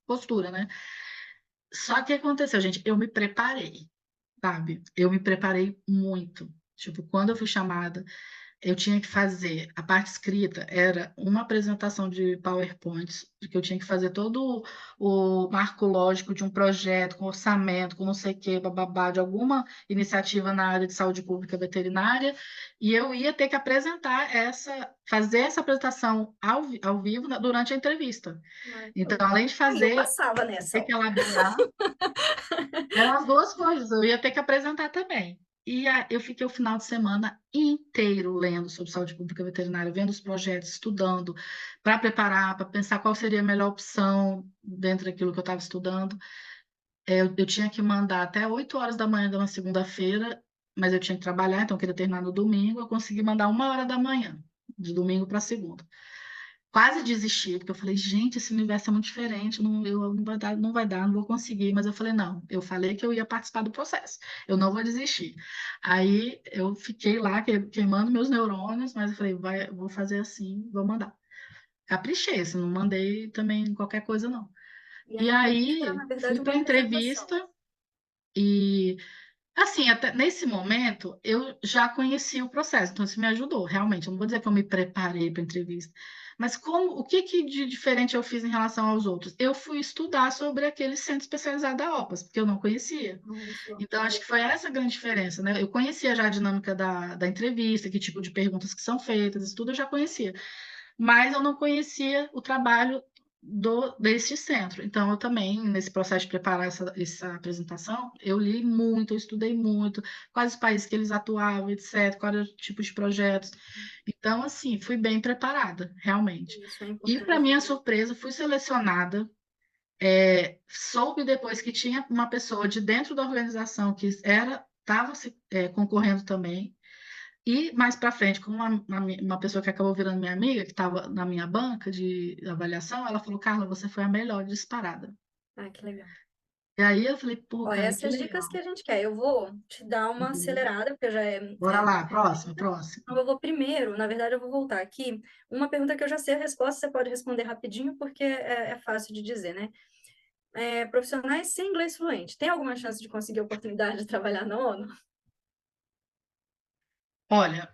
postura, né? Só que aconteceu, gente, eu me preparei, sabe? Eu me preparei muito. Tipo, quando eu fui chamada, eu tinha que fazer, a parte escrita era uma apresentação de PowerPoints, que eu tinha que fazer todo o marco lógico de um projeto, com orçamento, com não sei o quê, bababá, de alguma iniciativa na área de saúde pública veterinária, e eu ia ter que fazer essa apresentação ao vivo durante a entrevista. Então, Maravilhoso. além de Aí eu fazer, passava nessa, ter ó. que elaborar, eram as duas coisas, eu ia ter que apresentar também. Eu fiquei o final de semana inteiro lendo sobre saúde pública veterinária, vendo os projetos, estudando, para preparar, para pensar qual seria a melhor opção dentro daquilo que eu estava estudando. Eu tinha que mandar até 8 horas da manhã de uma segunda-feira, mas eu tinha que trabalhar, então eu queria terminar no domingo. Eu consegui mandar 1 hora da manhã, de domingo para segunda. Quase desisti, porque eu falei, gente, esse universo é muito diferente, não vai dar, não vou conseguir. Mas eu falei, não, eu falei que eu ia participar do processo, eu não vou desistir. Aí eu fiquei lá queimando meus neurônios, mas eu falei, vou fazer assim, vou mandar. Caprichei, assim, não mandei também qualquer coisa, não. E a E entrevista era, aí na verdade, fui uma para a apresentação. entrevista e assim, até nesse momento, eu já conheci o processo, então isso me ajudou, realmente. Eu não vou dizer que eu me preparei para a entrevista, mas o que de diferente eu fiz em relação aos outros? Eu fui estudar sobre aquele centro especializado da OPAS, porque eu não conhecia. Olha só. Então, acho que foi essa a grande diferença, né? Eu conhecia já a dinâmica da entrevista, que tipo de perguntas que são feitas, isso tudo eu já conhecia, mas eu não conhecia o trabalho desse centro. Então, eu também, nesse processo de preparar essa apresentação, eu li muito, eu estudei muito, quais os países que eles atuavam, etc., qual era o tipo de projetos. Então, assim, fui bem preparada, realmente. Isso é E, para importante. minha surpresa, fui selecionada. Soube depois que tinha uma pessoa de dentro da organização que estava concorrendo também. E mais para frente, com uma pessoa que acabou virando minha amiga, que estava na minha banca de avaliação, ela falou: Carla, você foi a melhor disparada. Ah, que legal. E aí eu falei: pô, Ó, cara, que essas dicas que legal. a gente quer. Eu vou te dar uma Uhum. acelerada, porque já Bora lá, é próximo, 30. próximo. Então, eu vou primeiro, na verdade, eu vou voltar aqui. Uma pergunta que eu já sei a resposta, você pode responder rapidinho, porque é fácil de dizer, né? Profissionais sem inglês fluente, tem alguma chance de conseguir oportunidade de trabalhar na ONU? Olha,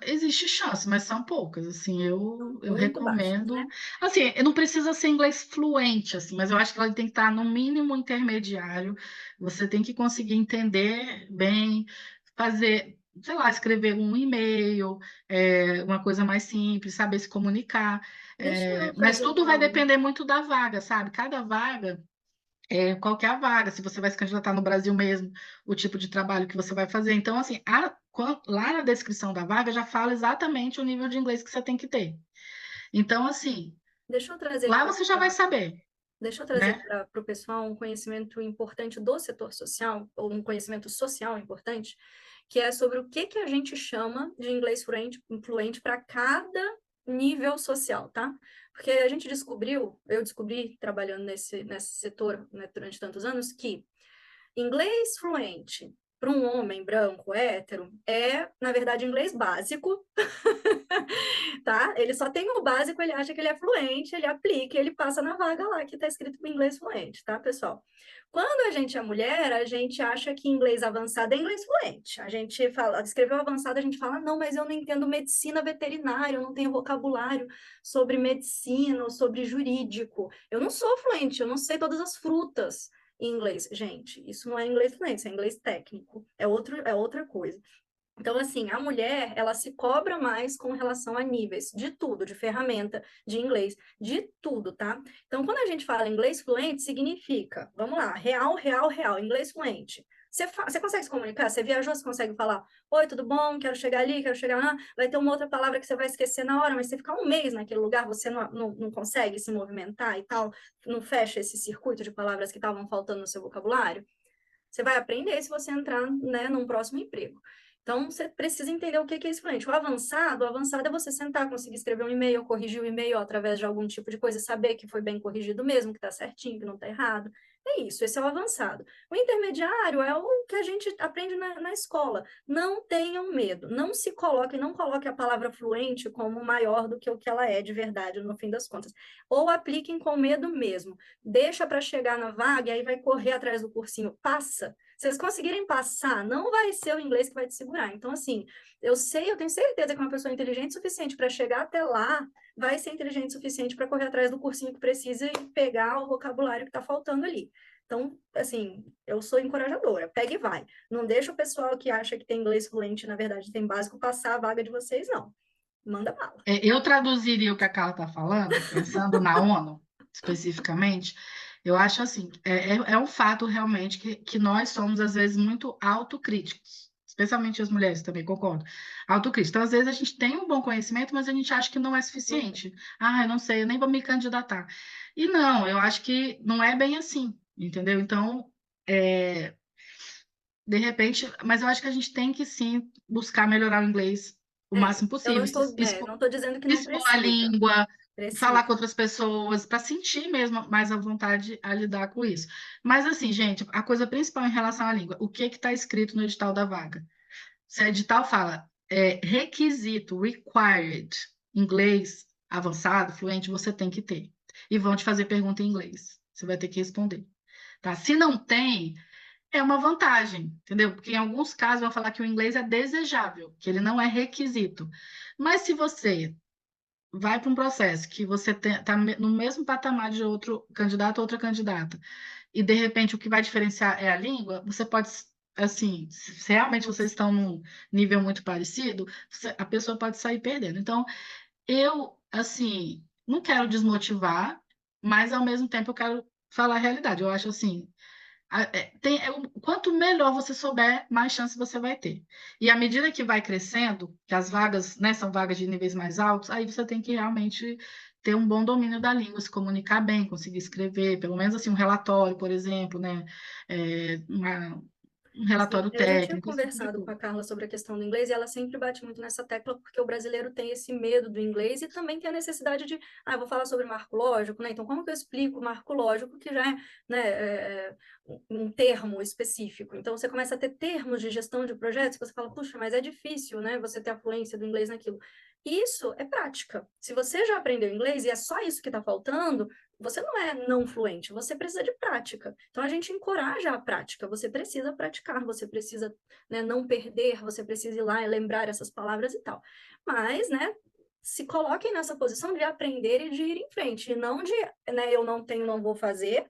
existe chance, mas são poucas, assim, eu Muito baixas, recomendo, né? assim, não precisa ser inglês fluente, assim, mas eu acho que ela tem que estar no mínimo intermediário, você tem que conseguir entender bem, fazer, sei lá, escrever um e-mail, uma coisa mais simples, saber se comunicar, Deixa eu mas trazer tudo vai uma. depender muito da vaga, sabe? Cada vaga qualquer vaga, se você vai se candidatar no Brasil mesmo, o tipo de trabalho que você vai fazer. Então, assim, lá na descrição da vaga já fala exatamente o nível de inglês que você tem que ter. Então, assim, Deixa eu trazer lá aqui. você já vai saber, Deixa eu trazer né? para o pessoal um conhecimento importante do setor social, ou um conhecimento social importante, que é sobre o que a gente chama de inglês fluente para cada nível social, tá? Porque a gente descobriu, eu descobri trabalhando nesse setor, né, durante tantos anos, que inglês fluente para um homem branco, hétero, na verdade, inglês básico, tá? Ele só tem o básico, ele acha que ele é fluente, ele aplica, ele passa na vaga lá que está escrito com inglês fluente, tá, pessoal? Quando a gente é mulher, a gente acha que inglês avançado é inglês fluente. A gente fala, escreveu avançado, a gente fala, não, mas eu não entendo medicina veterinária, eu não tenho vocabulário sobre medicina ou sobre jurídico. Eu não sou fluente, eu não sei todas as frutas em inglês. Gente, isso não é inglês fluente, isso é inglês técnico, é outra coisa. Então, assim, a mulher, ela se cobra mais com relação a níveis de tudo, de ferramenta, de inglês, de tudo, tá? Então, quando a gente fala inglês fluente, significa, vamos lá, real, real, real, inglês fluente. Você consegue se comunicar? Você viajou, você consegue falar, oi, tudo bom? Quero chegar ali, quero chegar lá. Vai ter uma outra palavra que você vai esquecer na hora, mas você ficar um mês naquele lugar, você não consegue se movimentar e tal, não fecha esse circuito de palavras que estavam faltando no seu vocabulário. Você vai aprender se você entrar, né, num próximo emprego. Então, você precisa entender o que é esse fluente. O avançado é você sentar, conseguir escrever um e-mail, corrigir o e-mail através de algum tipo de coisa, saber que foi bem corrigido mesmo, que está certinho, que não está errado. É isso, esse é o avançado. O intermediário é o que a gente aprende na escola. Não tenham medo, não se coloque, não coloque a palavra fluente como maior do que o que ela é de verdade, no fim das contas. Ou apliquem com medo mesmo. Deixa para chegar na vaga e aí vai correr atrás do cursinho. Passa. Se vocês conseguirem passar, não vai ser o inglês que vai te segurar. Então, assim, eu tenho certeza que uma pessoa inteligente o suficiente para chegar até lá vai ser inteligente o suficiente para correr atrás do cursinho que precisa e pegar o vocabulário que está faltando ali. Então, assim, eu sou encorajadora. Pega e vai. Não deixa o pessoal que acha que tem inglês fluente, na verdade, tem básico, passar a vaga de vocês, não. Manda bala. Eu traduziria o que a Carla está falando, pensando na ONU especificamente. Eu acho assim, é um fato realmente que nós somos, às vezes, muito autocríticos, especialmente as mulheres também, concordo. Autocríticos. Então, às vezes, a gente tem um bom conhecimento, mas a gente acha que não é Não tem. suficiente. Ah, eu não sei, eu nem vou me candidatar. E não, eu acho que não é bem assim, entendeu? Então, é, de repente, mas eu acho que a gente tem que sim buscar melhorar o inglês o máximo Eu não possível, estou, não estou dizendo que não expor a precisa. língua, falar Precisa. com outras pessoas, para sentir mesmo mais à vontade a lidar com isso. Mas assim, gente, a coisa principal em relação à língua, o que está escrito no edital da vaga? Se o edital fala requisito, required, inglês avançado, fluente, você tem que ter. E vão te fazer pergunta em inglês. Você vai ter que responder. Tá? Se não tem, é uma vantagem, entendeu? Porque em alguns casos vão falar que o inglês é desejável, que ele não é requisito. Mas se você vai para um processo que você está no mesmo patamar de outro candidato ou outra candidata, e de repente o que vai diferenciar é a língua, você pode, assim, se realmente vocês estão num nível muito parecido, a pessoa pode sair perdendo. Então, eu, assim, não quero desmotivar, mas ao mesmo tempo eu quero falar a realidade. Eu acho assim, quanto melhor você souber, mais chance você vai ter. E à medida que vai crescendo, que as vagas, né, são vagas de níveis mais altos, aí você tem que realmente ter um bom domínio da língua, se comunicar bem, conseguir escrever, pelo menos assim um relatório, por exemplo, né, um Sim, relatório eu já tinha técnico, esse tipo de conversado com coisa. a Carla sobre a questão do inglês e ela sempre bate muito nessa tecla porque o brasileiro tem esse medo do inglês e também tem a necessidade de, eu vou falar sobre marco lógico, né? Então, como que eu explico marco lógico que já é, né, um termo específico? Então, você começa a ter termos de gestão de projetos que você fala, puxa, mas é difícil, né? Você ter a fluência do inglês naquilo. Isso é prática. Se você já aprendeu inglês e é só isso que está faltando, você não é não fluente, você precisa de prática. Então a gente encoraja a prática, você precisa praticar, você precisa, né, não perder, você precisa ir lá e lembrar essas palavras e tal. Mas, né, se coloquem nessa posição de aprender e de ir em frente, e não de, né, eu não tenho, não vou fazer,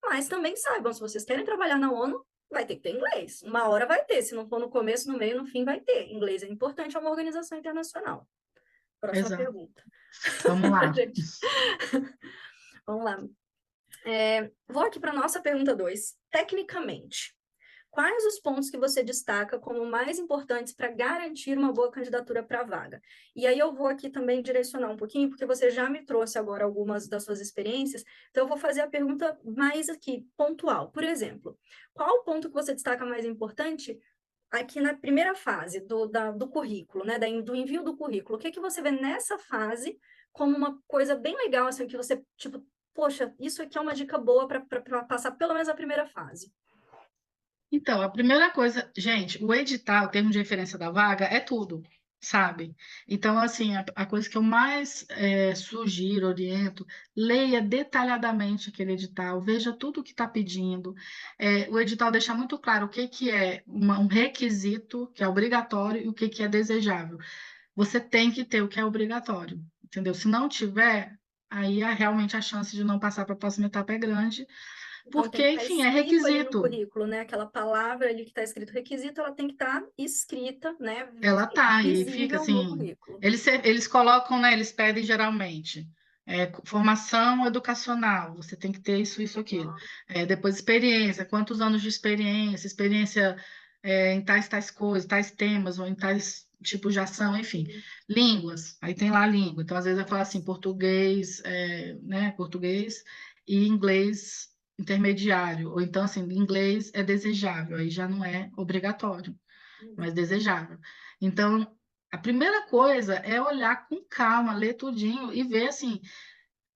mas também saibam, se vocês querem trabalhar na ONU, vai ter que ter inglês. Uma hora vai ter, se não for no começo, no meio, no fim, vai ter. Inglês é importante, é uma organização internacional. Próxima Exato. pergunta. Vamos lá. Gente, vamos lá. Vou aqui para a nossa pergunta 2. Tecnicamente, quais os pontos que você destaca como mais importantes para garantir uma boa candidatura para a vaga? E aí eu vou aqui também direcionar um pouquinho, porque você já me trouxe agora algumas das suas experiências, então eu vou fazer a pergunta mais aqui, pontual. Por exemplo, qual o ponto que você destaca mais importante aqui na primeira fase do currículo, né? Do envio do currículo? O que que você vê nessa fase como uma coisa bem legal, assim, que você, tipo, poxa, isso aqui é uma dica boa para passar pelo menos a primeira fase. Então, a primeira coisa, gente, o edital, o termo de referência da vaga, é tudo, sabe? Então, assim, a coisa que eu mais sugiro, oriento, leia detalhadamente aquele edital, veja tudo o que está pedindo. O edital deixa muito claro o que que é um requisito, que é obrigatório, e o que que é desejável. Você tem que ter o que é obrigatório, entendeu? Se não tiver, aí realmente a chance de não passar para a próxima etapa é grande, Então tem porque, que estar enfim, é escrito ali no requisito. currículo, né? Aquela palavra ali que está escrito requisito, ela tem que estar escrita, né? Ela tá aí, fica Visível no assim. currículo. Eles colocam, né? Eles pedem geralmente formação educacional, você tem que ter isso, aquilo. Depois experiência, quantos anos de experiência, experiência em tais coisas, tais temas, ou em tais tipos de ação, enfim. Uhum. Línguas, aí tem lá a língua. Então, às vezes eu falo assim, português, né? Português e inglês intermediário, ou então assim, inglês é desejável, aí já não é obrigatório mas desejável. Então, a primeira coisa é olhar com calma, ler tudinho e ver assim,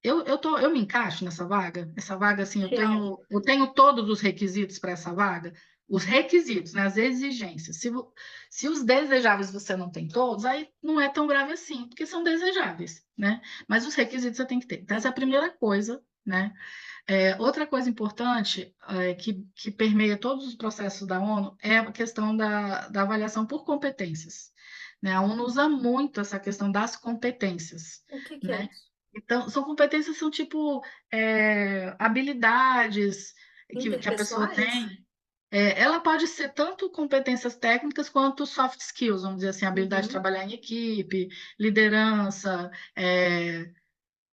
eu me encaixo nessa vaga? Essa vaga, assim, Real. eu tenho todos os requisitos para essa vaga? Os requisitos, né, as exigências. Se os desejáveis você não tem todos, aí não é tão grave assim, porque são desejáveis, né? Mas os requisitos você tem que ter. Então, essa é Sim. a primeira coisa, né? Outra coisa importante que permeia todos os processos da ONU é a questão da avaliação por competências. Né? A ONU usa muito essa questão das competências. O que que é Né? isso? Então, são competências, são tipo habilidades que a pessoa Interpessoais? tem. Ela pode ser tanto competências técnicas quanto soft skills, vamos dizer assim, habilidade de Uhum. trabalhar em equipe, liderança,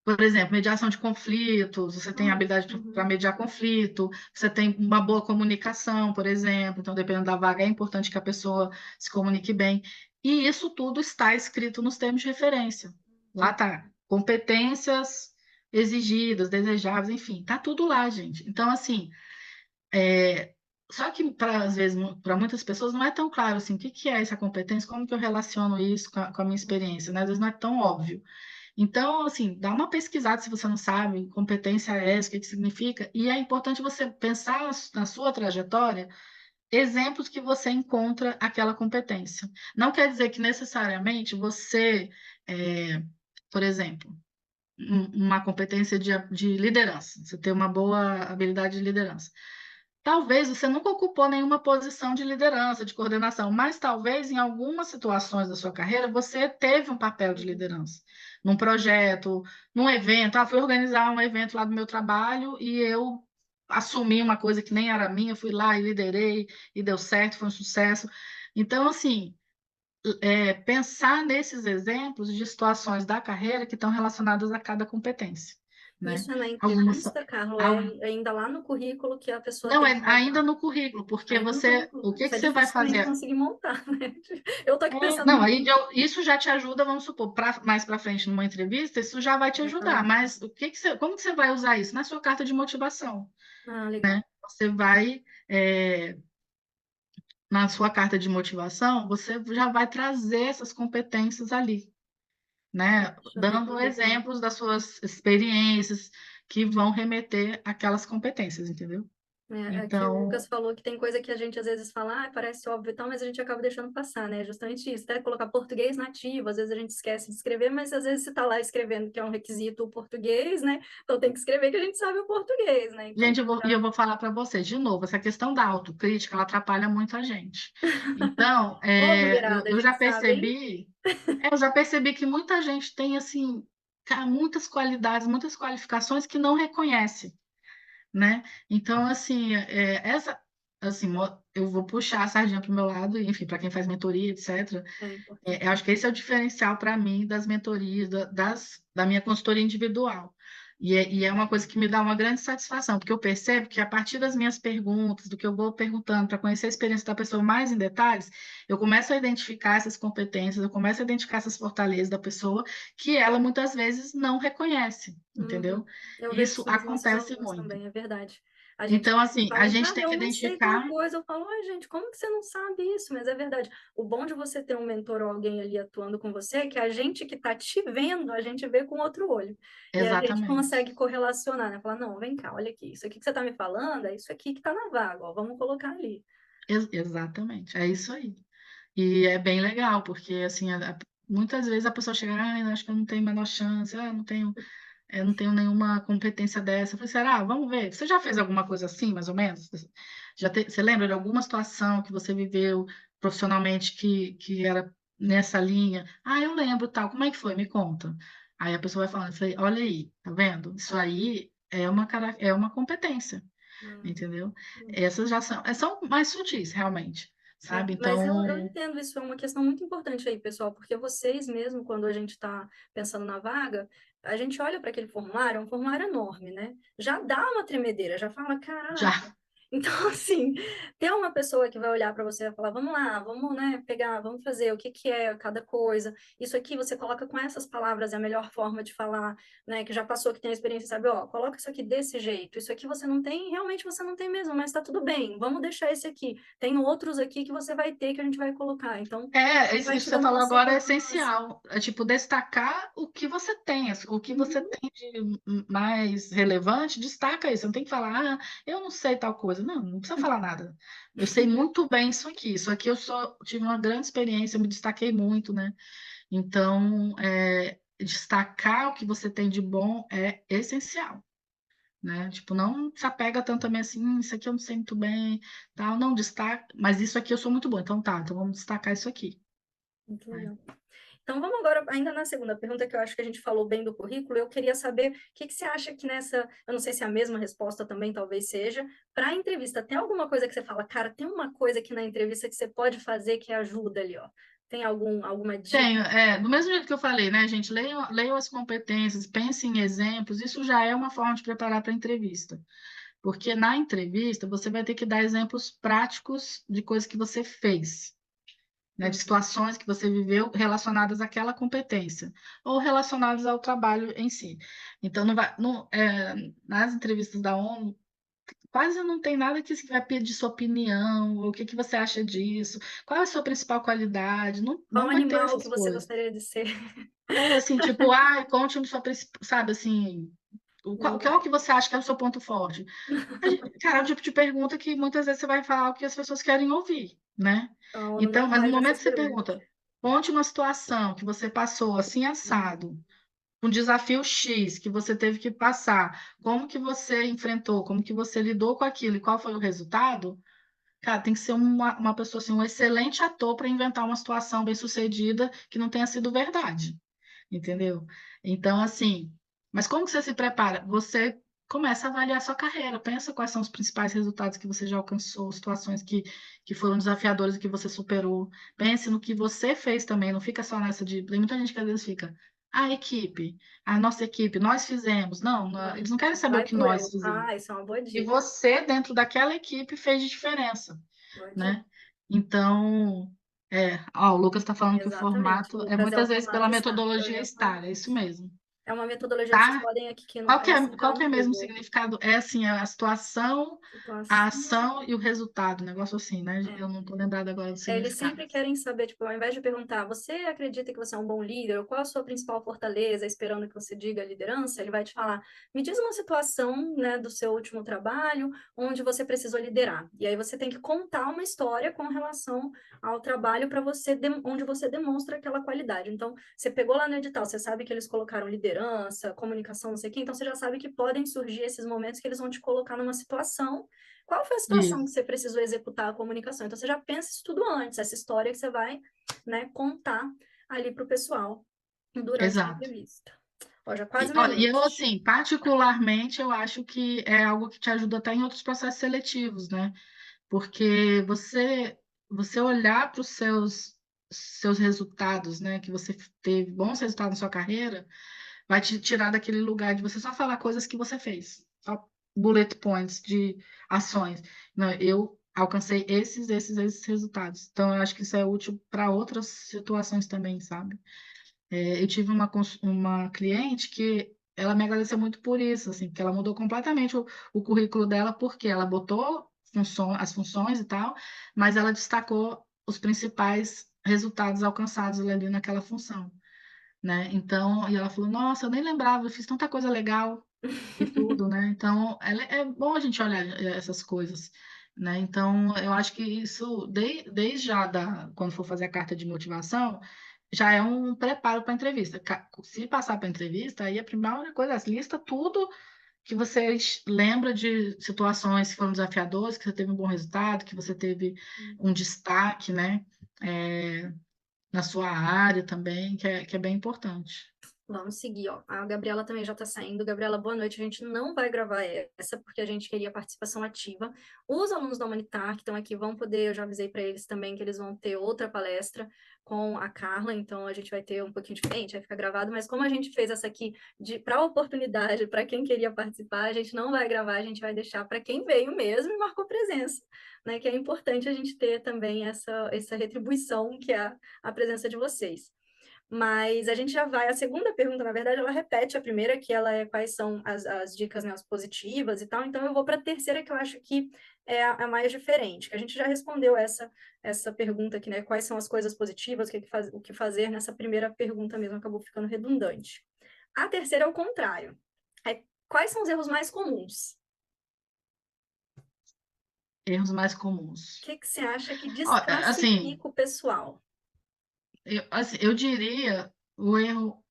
por exemplo, mediação de conflitos, você tem habilidade para Uhum. mediar conflito, você tem uma boa comunicação, por exemplo, então, dependendo da vaga, é importante que a pessoa se comunique bem. E isso tudo está escrito nos termos de referência. Lá está, competências exigidas, desejáveis, enfim, está tudo lá, gente. Então, assim, só que às vezes, para muitas pessoas não é tão claro assim, o que que é essa competência, como que eu relaciono isso com a minha experiência, né? Às vezes não é tão óbvio. Então, assim, dá uma pesquisada se você não sabe, competência é essa, o que que significa, e é importante você pensar na sua trajetória, exemplos que você encontra aquela competência. Não quer dizer que necessariamente você, por exemplo, uma competência de liderança, você tem uma boa habilidade de liderança. Talvez você nunca ocupou nenhuma posição de liderança, de coordenação, mas talvez em algumas situações da sua carreira você teve um papel de Uhum. liderança. Num projeto, num evento. Fui organizar um evento lá do meu trabalho e eu assumi uma coisa que nem era minha, fui lá e liderei e deu certo, foi um sucesso. Então, assim, pensar nesses exemplos de situações da carreira que estão relacionadas a cada competência. né? Isso é na Algumas são. entrevista, Carlos, al- é ainda lá no currículo que a pessoa Não, tem é que ainda montar. no currículo, porque Ainda no você, currículo. o que que Isso é você vai dificilmente fazer? conseguir montar, né? Eu tô aqui pensando, Não, aí isso já te ajuda, vamos supor, mais para frente numa entrevista, isso já vai te ajudar. exatamente. Mas como que você vai usar isso? Na sua carta de motivação. Ah, legal. Você vai, na sua carta de motivação, você já vai trazer essas competências ali, né? Deixa eu ver Dando aqui. exemplos das suas experiências que vão remeter àquelas competências, entendeu? É, aqui o Lucas Então, falou que tem coisa que a gente às vezes fala, ah, parece óbvio e tal, mas a gente acaba deixando passar, né? Justamente isso. Até colocar português nativo, às vezes a gente esquece de escrever, mas às vezes você tá lá escrevendo que é um requisito o português, né? Então tem que escrever que a gente sabe o português, né? Então, gente, eu vou falar para você de novo, essa questão da autocrítica, ela atrapalha muito a gente. Então, ô, mulherada, a eu já gente sabe, hein? percebi, eu já percebi que muita gente tem assim, muitas qualidades, muitas qualificações que não reconhece, né? Então, assim, assim, eu vou puxar a sardinha para o meu lado, enfim, para quem faz mentoria, etc. É Eu importante. acho que esse é o diferencial para mim das mentorias, da minha consultoria individual. E é uma coisa que me dá uma grande satisfação, porque eu percebo que a partir das minhas perguntas, do que eu vou perguntando para conhecer a experiência da pessoa mais em detalhes, eu começo a identificar essas competências, eu começo a identificar essas fortalezas da pessoa que ela muitas vezes não reconhece, entendeu? Uhum. Eu vejo Isso isso nos nossos acontece alunos muito. também, é verdade. A gente Então, assim, a fala, gente ah, tem que eu não sei tal identificar. coisa. Eu falo, ai, gente, como que você não sabe isso? Mas é verdade. O bom de você ter um mentor ou alguém ali atuando com você é que a gente que está te vendo, a gente vê com outro olho. E a gente Exatamente. consegue correlacionar, né? Falar, não, vem cá, olha aqui, isso aqui que você está me falando, é isso aqui que está na vaga, ó, vamos colocar ali. Exatamente, é isso aí. E é bem legal, porque assim, muitas vezes a pessoa chega, ah, eu acho que eu não tenho a menor chance, eu não tenho nenhuma competência dessa. Eu falei, será? Vamos ver. Você já fez alguma coisa assim, mais ou menos? Você lembra de alguma situação que você viveu profissionalmente que era nessa linha? Ah, eu lembro, tal. Como é que foi? Me conta. Aí a pessoa vai falando, eu falei, olha aí, tá vendo? Isso aí é uma competência, Hum. entendeu? Essas já são mais sutis, realmente, É, sabe? mas eu Então, entendo, isso é uma questão muito importante aí, pessoal, porque vocês mesmo, quando a gente está pensando na vaga, a gente olha para aquele formulário, é um formulário enorme, né? Já dá uma tremedeira, já fala, caraca. já. Então, assim, ter uma pessoa que vai olhar para você e vai falar, vamos lá, vamos, né, pegar, vamos fazer, o que que é cada coisa. Isso aqui você coloca com essas palavras, é a melhor forma de falar, né, que já passou, que tem a experiência, sabe, ó, coloca isso aqui desse jeito, isso aqui você não tem, realmente você não tem mesmo, mas tá tudo bem, vamos deixar esse aqui. Tem outros aqui que você vai ter que a gente vai colocar. Então, Isso vai que te você dando falou uma agora é segurança. essencial. É tipo destacar o que você tem, o que você Uhum. tem de mais relevante, destaca isso. Você não tem que falar, ah, eu não sei tal coisa. Não, não precisa falar nada. Eu sei muito bem isso aqui. Isso aqui eu só tive uma grande experiência, eu me destaquei muito, né? Então, destacar o que você tem de bom é essencial, né? Tipo, não se apega tanto também assim, isso aqui eu não sei muito bem, tal, não destaca, mas isso aqui eu sou muito bom. Então tá, então vamos destacar isso aqui. Muito Né? legal. Então, vamos agora, ainda na segunda pergunta, que eu acho que a gente falou bem do currículo, eu queria saber o que que você acha que nessa, eu não sei se é a mesma resposta também, talvez seja, para a entrevista, tem alguma coisa que você fala, cara, tem uma coisa aqui na entrevista que você pode fazer que ajuda ali, ó. Tem alguma dica? Tenho, do mesmo jeito que eu falei, né, gente? Leiam as competências, pensem em exemplos, isso já é uma forma de preparar para a entrevista. Porque na entrevista você vai ter que dar exemplos práticos de coisas que você fez, né, de Uhum. situações que você viveu relacionadas àquela competência, ou relacionadas ao trabalho em si. Então, nas entrevistas da ONU, quase não tem nada que você vai pedir sua opinião, o que que você acha disso, qual é a sua principal qualidade, não, Qual não vai ter animal que essas você coisas. gostaria de ser? Assim, tipo, conte-me sua principal, sabe, assim, qual Uhum. que você acha que é o seu ponto forte? Cara, é o tipo de pergunta que muitas vezes você vai falar o que as pessoas querem ouvir, né? A ONU Então, não mas no faz momento essas que você perguntas. pergunta, conte uma situação que você passou assim assado, um desafio X que você teve que passar, como que você enfrentou, como que você lidou com aquilo e qual foi o resultado? Cara, tem que ser uma pessoa assim, um excelente ator para inventar uma situação bem-sucedida que não tenha sido verdade, entendeu? Então, assim, mas como que você se prepara? Você começa a avaliar a sua carreira, pensa quais são os principais resultados que você já alcançou, situações que foram desafiadoras e que você superou. Pense no que você fez também, não fica só nessa de. Tem muita gente que às vezes fica. a equipe, a nossa equipe, nós fizemos. Não, Não, eles não querem saber o vai que pro nós eu. fizemos. Ah, isso é uma boa E dica. você, dentro daquela equipe, fez de diferença, Boa dica. né? Então, ó, o Lucas está falando que o Exatamente, formato é Lucas, é o muitas vezes pela formato STAR. Eu metodologia ia falar STAR, é isso isso. mesmo. É uma metodologia que vocês Tá? podem aqui no entrar Qual que é no mesmo o Google. significado? É assim, a situação, a Situação. ação e o resultado, um negócio assim, né? É. Eu não estou lembrada agora do Eles significado. sempre querem saber, tipo, ao invés de perguntar, você acredita que você é um bom líder? Ou qual a sua principal fortaleza? Esperando que você diga a liderança, ele vai te falar, me diz uma situação, né, do seu último trabalho, onde você precisou liderar. E aí você tem que contar uma história com relação ao trabalho para você, onde você demonstra aquela qualidade. Então, você pegou lá no edital, você sabe que eles colocaram liderança, comunicação, não sei o quê, então você já sabe que podem surgir esses momentos que eles vão te colocar numa situação. Qual foi a situação que Isso, você precisou executar a comunicação? Então, você já pensa isso tudo antes, essa história que você vai, né, contar ali para o pessoal durante a exato. entrevista. Ó, já quase Olha, e eu, meia-noite. assim, particularmente, eu acho que é algo que te ajuda até em outros processos seletivos, né? Porque você olhar para os seus resultados, né? Que você teve bons resultados na sua carreira, vai te tirar daquele lugar de você só falar coisas que você fez, só bullet points de ações. Não, eu alcancei esses resultados. Então, eu acho que isso é útil para outras situações também, sabe? Eu tive uma cliente que ela me agradeceu muito por isso, assim, porque ela mudou completamente o currículo dela, porque ela botou as funções e tal, mas ela destacou os principais resultados alcançados ali naquela função, né? Então, e ela falou, nossa, eu nem lembrava, eu fiz tanta coisa legal e tudo, né? Então, é bom a gente olhar essas coisas, né? Então, eu acho que isso, desde já quando for fazer a carta de motivação, já é um preparo para a entrevista. Se passar para a entrevista, aí a primeira coisa é lista tudo que você lembra de situações que foram desafiadoras, que você teve um bom resultado, que você teve um destaque, né? É, na sua área também, que é bem importante. Vamos seguir, ó. A Gabriela também já está saindo. Gabriela, boa noite. A gente não vai gravar essa porque a gente queria participação ativa. Os alunos da Humanitar que estão aqui vão poder, eu já avisei para eles também que eles vão ter outra palestra com a Carla, então a gente vai ter um pouquinho diferente, vai ficar gravado, mas como a gente fez essa aqui para oportunidade, para quem queria participar, a gente não vai gravar, a gente vai deixar para quem veio mesmo e marcou presença, né? Que é importante a gente ter também essa retribuição que é a presença de vocês. Mas a gente já vai. A segunda pergunta, na verdade, ela repete a primeira, que ela é quais são as dicas, né, as positivas e tal. Então, eu vou para a terceira, que eu acho que é a mais diferente. Que a gente já respondeu essa pergunta aqui, né? Quais são as coisas positivas, o que fazer nessa primeira pergunta mesmo, acabou ficando redundante. A terceira é o contrário. Quais são os erros mais comuns? Erros mais O comuns. que você acha que Ó, assim, desclassifica o pessoal? eu diria o erro.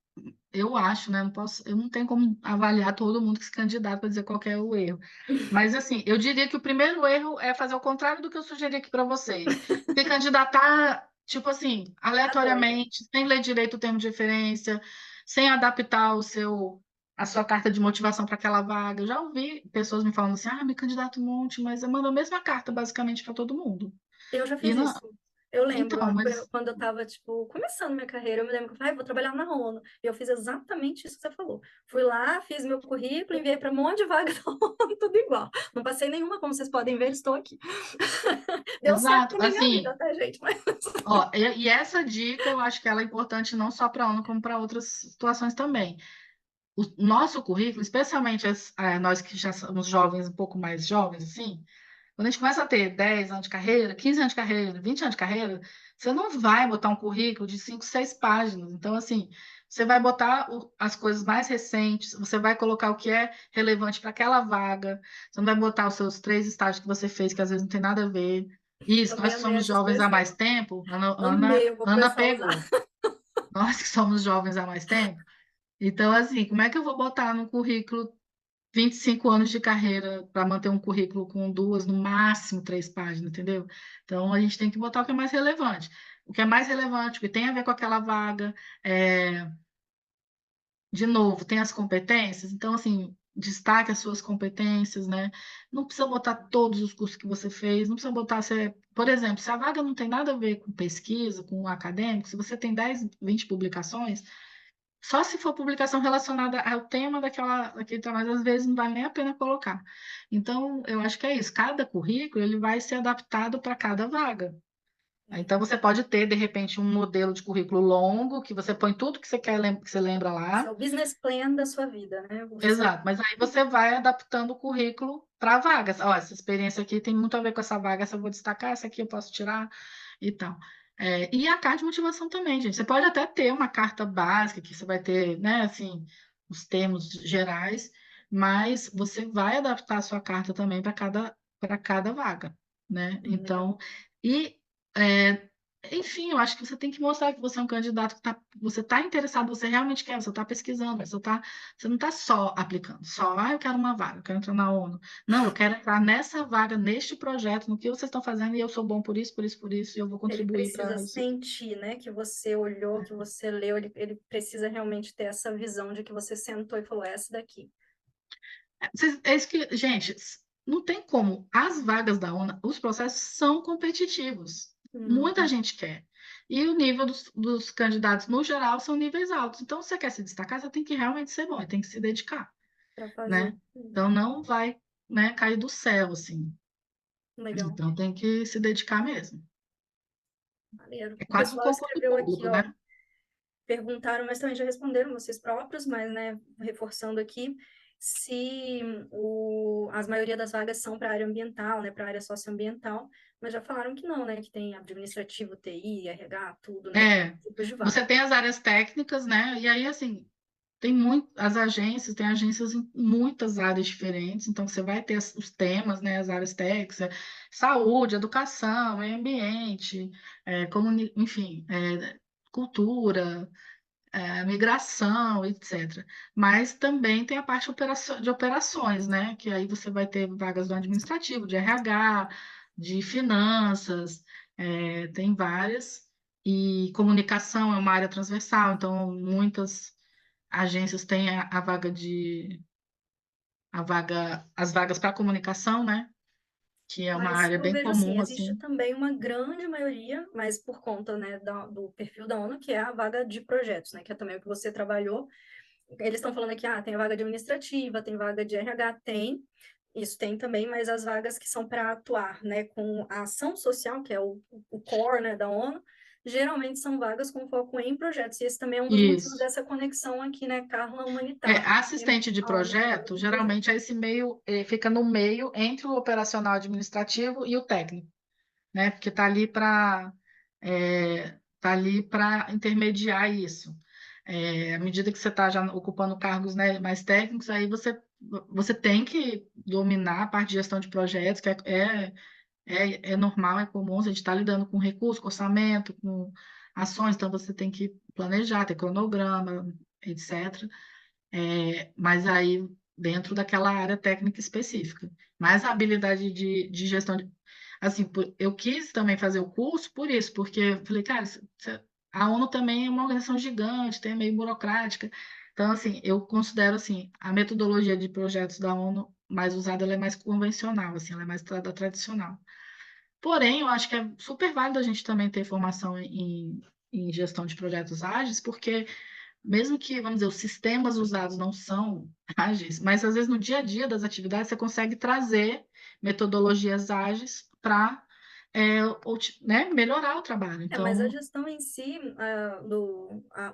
Eu acho, né? Eu não tenho como avaliar todo mundo que se candidata para dizer qual que é o erro. Mas assim, eu diria que o primeiro erro é fazer o contrário do que eu sugeri aqui para vocês. Se candidatar, tipo assim, Tá doida. aleatoriamente, sem ler direito o termo de referência, sem adaptar a sua carta de motivação para aquela vaga. Eu já ouvi pessoas me falando assim, me candidato um monte, mas eu mando a mesma carta basicamente para todo mundo. Eu já E fiz não, isso. Eu lembro, então, mas quando eu estava, tipo, começando minha carreira, eu me lembro que eu falei, vou trabalhar na ONU. E eu fiz exatamente isso que você falou. Fui lá, fiz meu currículo, enviei para um monte de vaga da ONU, tudo igual. Não passei nenhuma, como vocês podem ver, estou aqui. Deu exato, certo na minha vida, assim, tá, gente? Mas... ó, e essa dica eu acho que ela é importante não só para a ONU, como para outras situações também. O nosso currículo, especialmente nós que já somos jovens, um pouco mais jovens, assim, quando a gente começa a ter 10 anos de carreira, 15 anos de carreira, 20 anos de carreira, você não vai botar um currículo de 5, 6 páginas. Então, assim, você vai botar as coisas mais recentes, você vai colocar o que é relevante para aquela vaga, você não vai botar os seus 3 estágios que você fez, que às vezes não tem nada a ver. Isso, Também nós que amei somos essa jovens há mais expressão. tempo, Amei, eu vou Ana começar a usar. pegou. Nós que somos jovens há mais tempo. Então, assim, como é que eu vou botar no currículo 25 anos de carreira para manter um currículo com duas, no máximo 3 páginas, entendeu? Então, a gente tem que botar o que é mais relevante. O que é mais relevante, o que tem a ver com aquela vaga, de novo, tem as competências, então, assim, destaque as suas competências, né? Não precisa botar todos os cursos que você fez, não precisa botar, por exemplo, se a vaga não tem nada a ver com pesquisa, com acadêmico, se você tem 10, 20 publicações, Só se for publicação relacionada ao tema daquele trabalho, às vezes não vale nem a pena colocar. Então, eu acho que é isso. Cada currículo ele vai ser adaptado para cada vaga. Então, você pode ter, de repente, um modelo de currículo longo, que você põe tudo que você quer, que você lembra Esse é lá. o business plan da sua vida, né? Você Exato, mas aí você vai adaptando o currículo para vagas. Ó, essa experiência aqui tem muito a ver com essa vaga, essa eu vou destacar, essa aqui eu posso tirar e tal. E a carta de motivação também, gente. Você pode até ter uma carta básica, que você vai ter, né, assim, os termos gerais, mas você vai adaptar a sua carta também para cada vaga, né? legal. Então, e é, enfim, eu acho que você tem que mostrar que você é um candidato que você está interessado, você realmente quer, você está pesquisando, você não está só aplicando, eu quero uma vaga, eu quero entrar na ONU. Não, eu quero entrar nessa vaga, neste projeto, no que vocês estão fazendo, e eu sou bom por isso, por isso, por isso, e eu vou Ele contribuir precisa para isso. sentir, né, que você olhou, que você leu, ele precisa realmente ter essa visão de que você sentou e falou, essa daqui. É isso que, gente, não tem como. As vagas da ONU, os processos são competitivos. Muita Uhum. gente quer. E o nível dos candidatos, no geral, são níveis altos. Então, se você quer se destacar, você tem que realmente ser bom, tem que se dedicar, Para fazer. né? Então, não vai, né, cair do céu, assim. Legal. Então, tem que se dedicar mesmo. Maneiro. É O quase um pessoal concurso escreveu aqui, público, ó, né? perguntaram, mas também já responderam vocês próprios, mas, né, reforçando aqui, se as maioria das vagas são para a área ambiental, né, para a área socioambiental, mas já falaram que não, né, que tem administrativo, TI, RH, tudo, né, tem É, tipos de você vaga. tem as áreas técnicas, né? E aí, assim, as agências, tem agências em muitas áreas diferentes, então você vai ter os temas, né? As áreas técnicas, saúde, educação, meio ambiente, enfim, cultura, migração, etc. Mas também tem a parte de operações, né? Que aí você vai ter vagas do administrativo, de RH, de finanças, tem várias. E comunicação é uma área transversal, então muitas agências têm as vagas para comunicação, né? Que é uma Mas área eu bem vejo assim, comum, existe assim. também uma grande maioria, mas por conta, né, do perfil da ONU, que é a vaga de projetos, né, que é também o que você trabalhou. Eles estão falando aqui, tem vaga administrativa, tem vaga de RH, tem, isso tem também, mas as vagas que são para atuar, né, com a ação social, que é o core, né, da ONU, geralmente são vagas com foco em projetos, e esse também é um dos motivos Isso. dessa conexão aqui, né, Carla Humanitar, porque Assistente de a ONU trabalha projeto, com projetos. geralmente é esse meio, fica no meio entre o operacional administrativo e o técnico, né? Porque tá ali para intermediar isso. À medida que você está já ocupando cargos, né, mais técnicos, aí você tem que dominar a parte de gestão de projetos, que é normal, é comum, a gente está lidando com recurso, com orçamento, com ações, então você tem que planejar, ter cronograma, etc. Mas aí dentro daquela área técnica específica. Mas a habilidade de gestão assim, eu quis também fazer o curso por isso, porque eu falei, cara, a ONU também é uma organização gigante, tem meio burocrática. Então, assim, eu considero assim, a metodologia de projetos da ONU mais usada, ela é mais convencional, assim, ela é mais tradicional. Porém, eu acho que é super válido a gente também ter formação em gestão de projetos ágeis, porque mesmo que, vamos dizer, os sistemas usados não são ágeis, mas às vezes no dia a dia das atividades você consegue trazer metodologias ágeis para né, melhorar o trabalho. Mas a Então, gestão em si,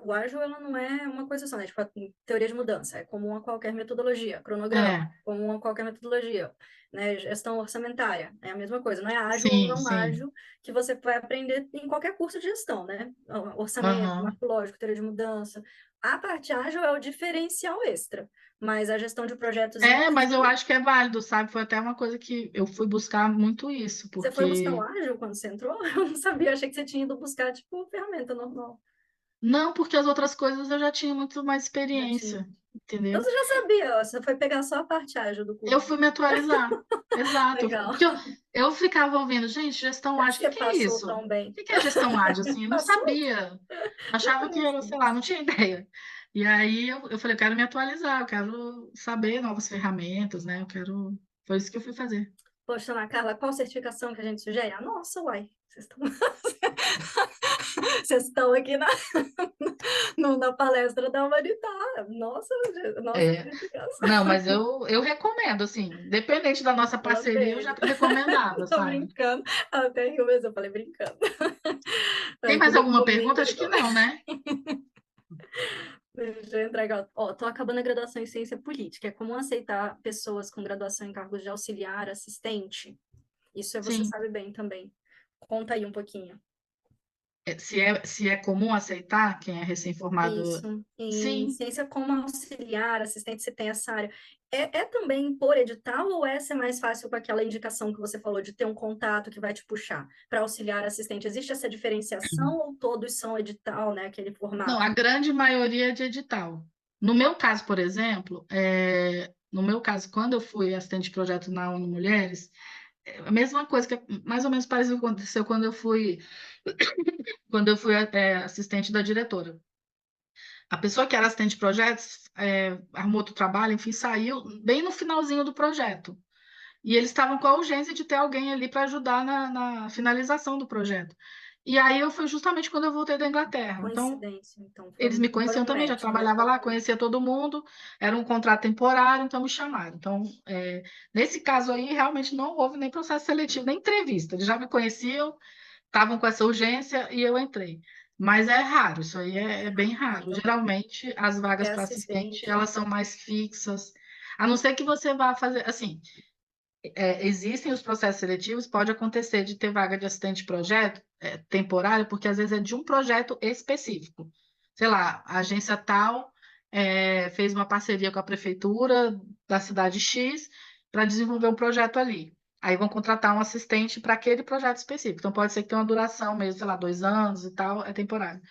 o ágil, ela não é uma coisa só, né? Tipo, a teoria de mudança, é comum a qualquer metodologia. Cronograma, é, comum a qualquer metodologia. Né? Gestão orçamentária, é a mesma coisa. Não é ágil ou sim, não sim. ágil que você vai aprender em qualquer curso de gestão, né? Orçamento, Aham. marco lógico, teoria de mudança. A parte ágil é o diferencial extra, mas a gestão de projetos em Mas eu si, acho que é válido, sabe? Foi até uma coisa que eu fui buscar muito isso, você foi buscar o porque ágil quando você entrou? Eu não sabia, achei que você tinha ido buscar, tipo, ferramenta normal. não, porque as outras coisas eu já tinha muito mais Já tinha. experiência, Então entendeu? você já sabia, ó, você foi pegar só a parte ágil do Eu curso. fui me atualizar. Exato. Legal. Porque eu ficava ouvindo, gente, gestão Por isso ágil, que o que é passou isso? O tão bem. que é gestão ágil? Assim, eu não Passou? sabia. Achava que era, sei lá, não tinha ideia. E aí eu falei, eu quero me atualizar, eu quero saber novas ferramentas, né? Eu quero. Foi isso que eu fui fazer. Poxa, Ana Carla, qual certificação que a gente sugere? A nossa, uai. Vocês estão... Vocês estão aqui na palestra da Humanitar. Nossa, nossa, É, gente, não, mas eu recomendo, assim, independente da nossa vale a parceria, eu já pena. recomendava, Tô sabe? brincando. Até riu mesmo, eu falei brincando. Tem Que mais alguma pergunta? recomendo de Acho que novo. não, né? Deixa eu entrar aqui. Ó, tô acabando a graduação em ciência política. É comum aceitar pessoas com graduação em cargos de auxiliar, assistente? Isso você Sim. sabe bem também. Conta aí um pouquinho. Se é comum aceitar quem é recém-formado, Isso. Em sim. ciência como auxiliar, assistente, você tem essa área. É também por edital ou essa é mais fácil com aquela indicação que você falou de ter um contato que vai te puxar para auxiliar assistente? Existe essa diferenciação ou todos são edital, né? Aquele Não, formato? a grande maioria é de edital. No meu caso, por exemplo, no meu caso, quando eu fui assistente de projeto na ONU Mulheres, é a mesma coisa que mais ou menos parecido com o que aconteceu quando eu fui assistente da diretora. A pessoa que era assistente de projetos arrumou outro trabalho, enfim, saiu bem no finalzinho do projeto. E eles estavam com a urgência de ter alguém ali para ajudar na finalização do projeto. E aí eu fui justamente quando eu voltei da Inglaterra. Então, Coincidência, então. eles me Foi conheciam um também, já match, né? trabalhava lá, conhecia todo mundo, era um contrato temporário, então me chamaram. Então, nesse caso aí, realmente não houve nem processo seletivo, nem entrevista. Eles já me conheciam, estavam com essa urgência e eu entrei. Mas é raro, isso aí é bem Ah, raro. então, Geralmente, as vagas é para assistente, assistente. elas são mais fixas. A não ser que você vá fazer, assim, existem os processos seletivos, pode acontecer de ter vaga de assistente de projeto temporário, porque às vezes é de um projeto específico. Sei lá, a agência tal fez uma parceria com a prefeitura da cidade X para desenvolver um projeto ali. Aí vão contratar um assistente para aquele projeto específico. Então pode ser que tenha uma duração mesmo, sei lá, 2 anos e tal, é temporário.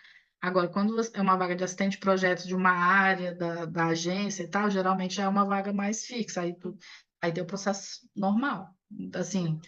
Agora, quando é uma vaga de assistente de projeto de uma área da agência e tal, geralmente é uma vaga mais fixa. Aí tem o processo normal. Assim,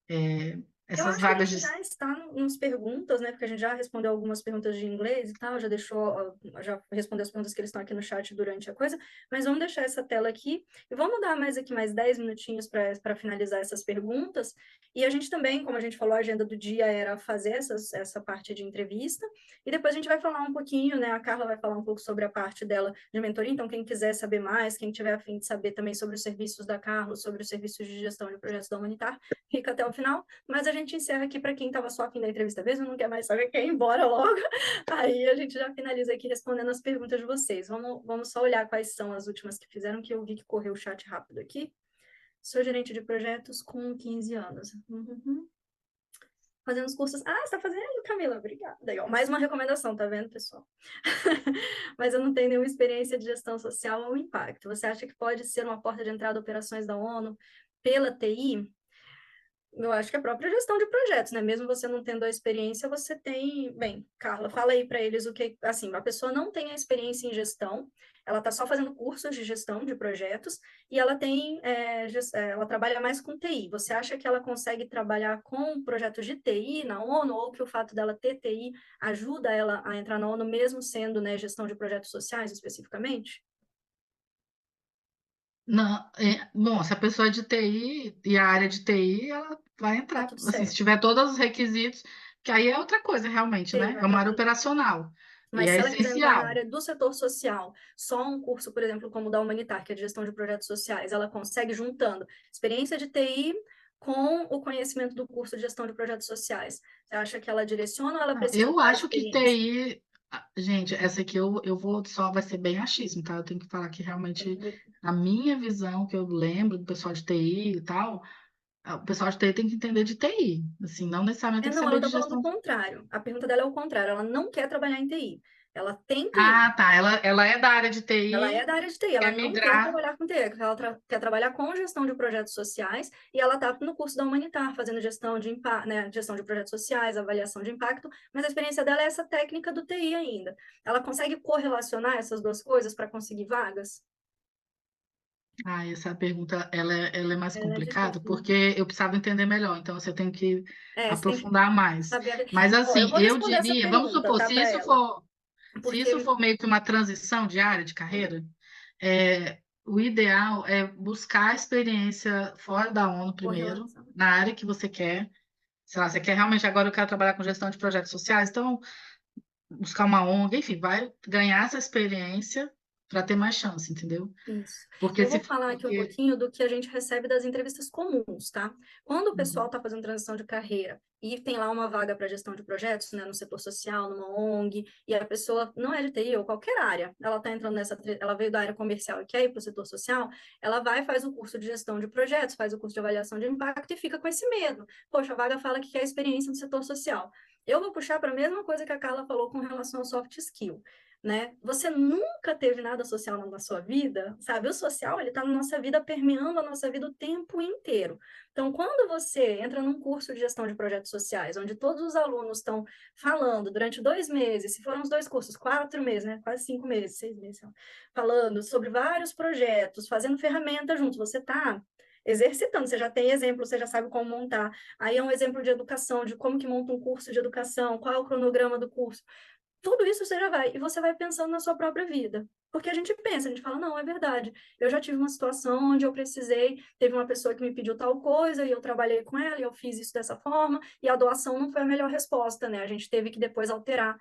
é, Eu essas acho que a vagas de. gente já está nos perguntas, né? Porque a gente já respondeu algumas perguntas de inglês e tal, já deixou, já respondeu as perguntas que eles estão aqui no chat durante a coisa, mas vamos deixar essa tela aqui e vamos dar mais aqui mais 10 minutinhos para finalizar essas perguntas. E a gente também, como a gente falou, a agenda do dia era fazer essa parte de entrevista, e depois a gente vai falar um pouquinho, né? A Carla vai falar um pouco sobre a parte dela de mentoria, então quem quiser saber mais, quem tiver a fim de saber também sobre os serviços da Carla, sobre os serviços de gestão de projetos da Humanitar, fica até o final. Mas a gente encerra aqui para quem estava só afim da entrevista mesmo, não quer mais saber, quer ir embora logo. Aí a gente já finaliza aqui respondendo as perguntas de vocês. Vamos só olhar quais são as últimas que fizeram, que eu vi que correu o chat rápido aqui. Sou gerente de projetos com 15 anos. Uhum. Fazendo os cursos. Ah, você está fazendo, Camila? Obrigada. Aí, ó, mais uma recomendação, tá vendo, pessoal? Mas eu não tenho nenhuma experiência de gestão social ou impacto. Você acha que pode ser uma porta de entrada operações da ONU pela TI? Eu acho que a própria gestão de projetos, né? Mesmo você não tendo a experiência, você tem. Bem, Carla, fala aí para eles o que. Assim, a pessoa não tem a experiência em gestão, ela está só fazendo cursos de gestão de projetos e ela tem. Ela trabalha mais com TI. Você acha que ela consegue trabalhar com projetos de TI na ONU ou que o fato dela ter TI ajuda ela a entrar na ONU, mesmo sendo, né, gestão de projetos sociais especificamente? Não, bom, se a pessoa é de TI e a área de TI, ela vai Tá entrar, tudo assim, se certo. tiver todos os requisitos, que aí é outra coisa, realmente, TI né? vai É uma para área operacional e Mas é se ela quiser entrar na essencial. área do setor social, só um curso, por exemplo, como o da Humanitar, que é de gestão de projetos sociais, ela consegue juntando experiência de TI com o conhecimento do curso de gestão de projetos sociais. Você acha que ela direciona ou ela Não, precisa eu de mais acho que experiência? TI, gente, essa aqui eu vou só, vai ser bem achismo, tá? Eu tenho que falar que realmente a minha visão, que eu lembro do pessoal de TI e tal, o pessoal de TI tem que entender de TI, assim, não necessariamente tem que Não, ela saber de está falando o gestão. contrário. A pergunta dela é o contrário. Ela não quer trabalhar em TI. Ela tem TI. Ah, tá, ela é da área de Ela é TI, da área de TI, ela quer não quer migrar. trabalhar com TI, ela quer trabalhar com gestão de projetos sociais e ela está no curso da Humanitar, fazendo gestão de impacto, né, gestão de projetos sociais, avaliação de impacto, mas a experiência dela é essa técnica do TI ainda. Ela consegue correlacionar essas duas coisas para conseguir vagas? Ah, essa pergunta ela é mais Ela é complicada difícil, né? porque eu precisava entender melhor, então você tem que Você tem que aprofundar mais. saber. Mas Ó, eu assim, vou eu responder essa diria, vamos pergunta, supor, tá, se para isso ela, for, se isso porque for meio que uma transição de área de carreira, o ideal é buscar a experiência fora da ONU primeiro, correlação. na área que você quer. sei lá, você quer realmente agora eu quero trabalhar com gestão de projetos sociais, então buscar uma ONG, enfim, vai ganhar essa experiência para ter mais chance, entendeu? Isso. Porque Eu se vou falar aqui um porque pouquinho do que a gente recebe das entrevistas comuns, tá? Quando o pessoal Uhum. está fazendo transição de carreira e tem lá uma vaga para gestão de projetos, né, no setor social, numa ONG, e a pessoa não é de TI ou qualquer área, ela está entrando ela veio da área comercial e quer ir para o setor social, ela vai, faz o curso de gestão de projetos, faz o curso de avaliação de impacto e fica com esse medo. Poxa, a vaga fala que quer experiência no setor social. Eu vou puxar para a mesma coisa que a Carla falou com relação ao soft skill, né? Você nunca teve nada social na sua vida, sabe? O social, ele está na nossa vida, permeando a nossa vida o tempo inteiro. Então, quando você entra num curso de gestão de projetos sociais, onde todos os alunos estão falando durante 2 meses, se foram os dois cursos, 4 meses, né? Quase 5 meses, 6 meses, falando sobre vários projetos, fazendo ferramenta juntos, você está exercitando, você já tem exemplo, você já sabe como montar. Aí é um exemplo de educação, de como que monta um curso de educação, qual é o cronograma do curso. Tudo isso você já vai, e você vai pensando na sua própria vida. Porque a gente pensa, a gente fala, não, é verdade. Eu já tive uma situação onde eu precisei, teve uma pessoa que me pediu tal coisa, e eu trabalhei com ela, e eu fiz isso dessa forma, e a doação não foi a melhor resposta, né? A gente teve que depois alterar,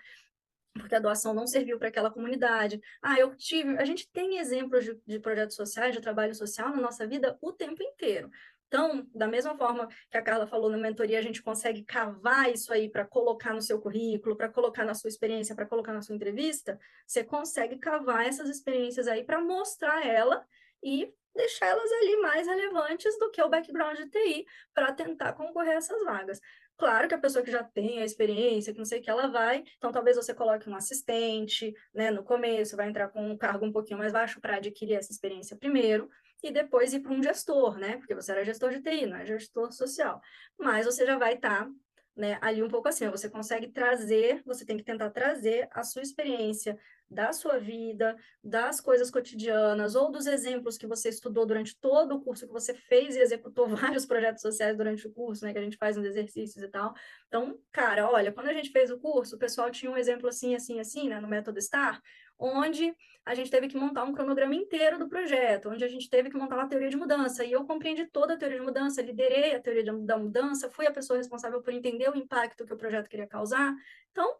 porque a doação não serviu para aquela comunidade. A gente tem exemplos de projetos sociais, de trabalho social na nossa vida o tempo inteiro. Então, da mesma forma que a Carla falou na mentoria, a gente consegue cavar isso aí para colocar no seu currículo, para colocar na sua experiência, para colocar na sua entrevista, você consegue cavar essas experiências aí para mostrar ela e deixar elas ali mais relevantes do que o background de TI para tentar concorrer a essas vagas. Claro que a pessoa que já tem a experiência, que não sei o que, ela vai. Então, talvez você coloque um assistente, né, no começo, vai entrar com um cargo um pouquinho mais baixo para adquirir essa experiência primeiro, e depois ir para um gestor, né? Porque você era gestor de TI, não é gestor social. Mas você já vai estar, né, ali um pouco assim, você consegue trazer, você tem que tentar trazer a sua experiência da sua vida, das coisas cotidianas, ou dos exemplos que você estudou durante todo o curso que você fez e executou vários projetos sociais durante o curso, né, que a gente faz uns exercícios e tal. Então, cara, olha, quando a gente fez o curso, o pessoal tinha um exemplo assim, assim, assim, né, no método STAR, onde a gente teve que montar um cronograma inteiro do projeto, onde a gente teve que montar uma teoria de mudança, e eu compreendi toda a teoria de mudança, liderei a teoria da mudança, fui a pessoa responsável por entender o impacto que o projeto queria causar. Então,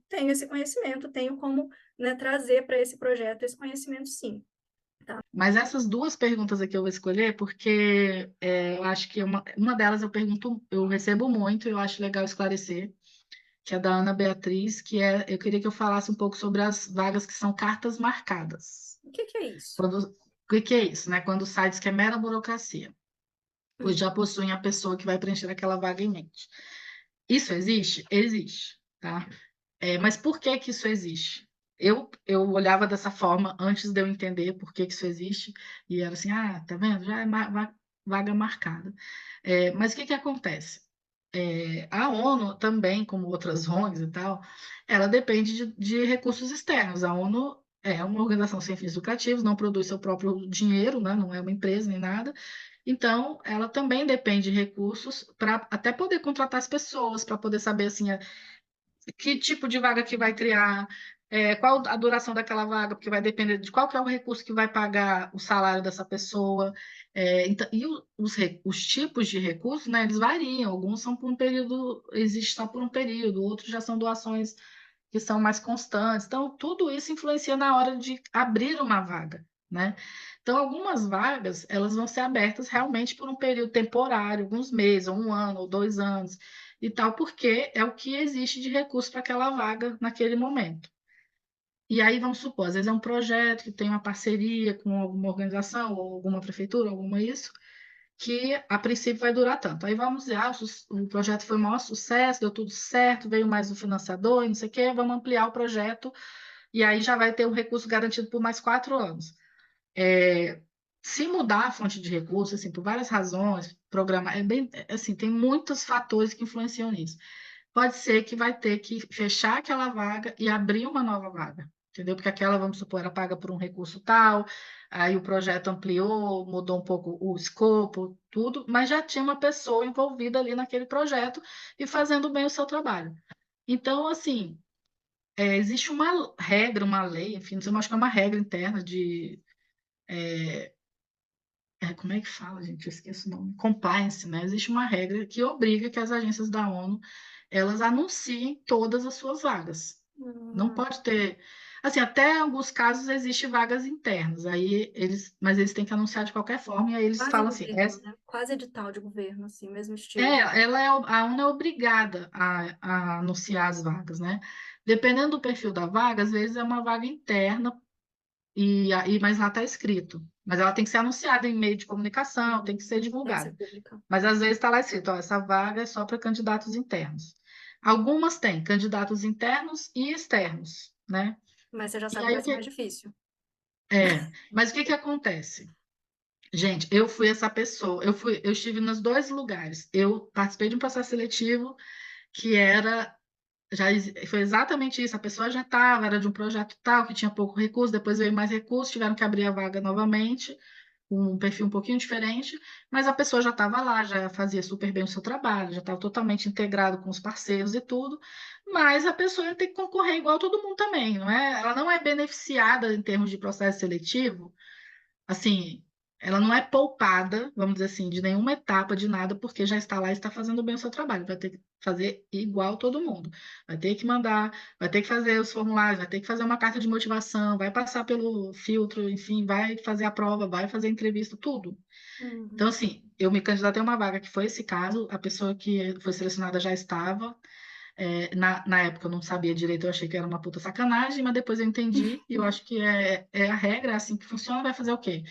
tenho esse conhecimento, tenho como, né, trazer para esse projeto esse conhecimento, sim. Mas essas duas perguntas aqui eu vou escolher porque eu acho que uma delas eu pergunto, eu recebo muito, e eu acho legal esclarecer, que é da Ana Beatriz, que é, eu queria que eu falasse um pouco sobre as vagas que são cartas marcadas. O que é isso? O que é isso, né? Quando o site diz que é mera burocracia, pois Hum, já possuem a pessoa que vai preencher aquela vaga em mente. Isso existe? Existe, tá? Mas por que que isso existe? Eu olhava dessa forma antes de eu entender por que que isso existe, e era assim, tá vendo? Já é vaga marcada. Mas o que que acontece? A ONU também, como outras ONGs e tal, ela depende de recursos externos. A ONU é uma organização sem fins lucrativos, não produz seu próprio dinheiro, né? Não é uma empresa nem nada. Então, ela também depende de recursos para até poder contratar as pessoas, para poder saber assim, que tipo de vaga que vai criar, qual a duração daquela vaga, porque vai depender de qual que é o recurso que vai pagar o salário dessa pessoa. Então, e os tipos de recursos, né, eles variam. Alguns são por um período, existem só por um período, outros já são doações que são mais constantes. Então, tudo isso influencia na hora de abrir uma vaga, né? Então, algumas vagas, elas vão ser abertas realmente por um período temporário, alguns meses, ou 1 ano, ou 2 anos e tal, porque é o que existe de recurso para aquela vaga naquele momento. E aí, vamos supor, às vezes é um projeto que tem uma parceria com alguma organização, ou alguma prefeitura, alguma isso, que a princípio vai durar tanto. Aí vamos dizer, o projeto foi um maior sucesso, deu tudo certo, veio mais um financiador, e não sei o quê, vamos ampliar o projeto, e aí já vai ter um recurso garantido por mais 4 anos. É, Se mudar a fonte de recurso, assim, por várias razões, programar, assim, tem muitos fatores que influenciam nisso. Pode ser que vai ter que fechar aquela vaga e abrir uma nova vaga, entendeu? Porque aquela, vamos supor, era paga por um recurso tal, aí o projeto ampliou, mudou um pouco o escopo, tudo, mas já tinha uma pessoa envolvida ali naquele projeto e fazendo bem o seu trabalho. Então, assim, existe uma regra, uma lei, enfim, não sei, eu acho que é uma regra interna como é que fala, gente? Eu esqueço o nome. Compliance, né? Existe uma regra que obriga que as agências da ONU elas anunciem todas as suas vagas. Não Hum, pode ter. Assim, até em alguns casos existe vagas internas, mas eles têm que anunciar de qualquer forma, e aí eles quase falam assim, governo, né? Quase edital de governo, assim, mesmo é, estilo. a ONU é obrigada a anunciar as vagas, né? Dependendo do perfil da vaga, às vezes é uma vaga interna, mas lá está escrito. Mas ela tem que ser anunciada em meio de comunicação, tem que ser Tem que ser divulgada. pública. Mas às vezes está lá escrito, ó, essa vaga é só para candidatos internos. Algumas têm candidatos internos e externos, né? Mas você já E sabe que aí vai ser mais difícil. mas o que que acontece? Gente, eu fui essa pessoa, eu estive nos dois lugares. Eu participei de um processo seletivo que foi exatamente isso. A pessoa já estava, era de um projeto tal, que tinha pouco recurso, depois veio mais recurso, tiveram que abrir a vaga novamente, com um perfil um pouquinho diferente, mas a pessoa já estava lá, já fazia super bem o seu trabalho, já estava totalmente integrado com os parceiros e tudo, mas a pessoa ia ter que concorrer igual todo mundo também, não é? Ela não é beneficiada em termos de processo seletivo, assim, ela não é poupada, vamos dizer assim, de nenhuma etapa, de nada, porque já está lá e está fazendo bem o seu trabalho. Vai ter que fazer igual todo mundo. Vai ter que mandar, vai ter que fazer os formulários, vai ter que fazer uma carta de motivação, vai passar pelo filtro, enfim, vai fazer a prova, vai fazer a entrevista, tudo. Então, Uhum. assim, eu me candidatei a uma vaga que foi esse caso, a pessoa que foi selecionada já estava. Na época eu não sabia direito, eu achei que era uma puta sacanagem, mas depois eu entendi, e eu acho que é a regra, é assim que funciona, vai fazer o quê?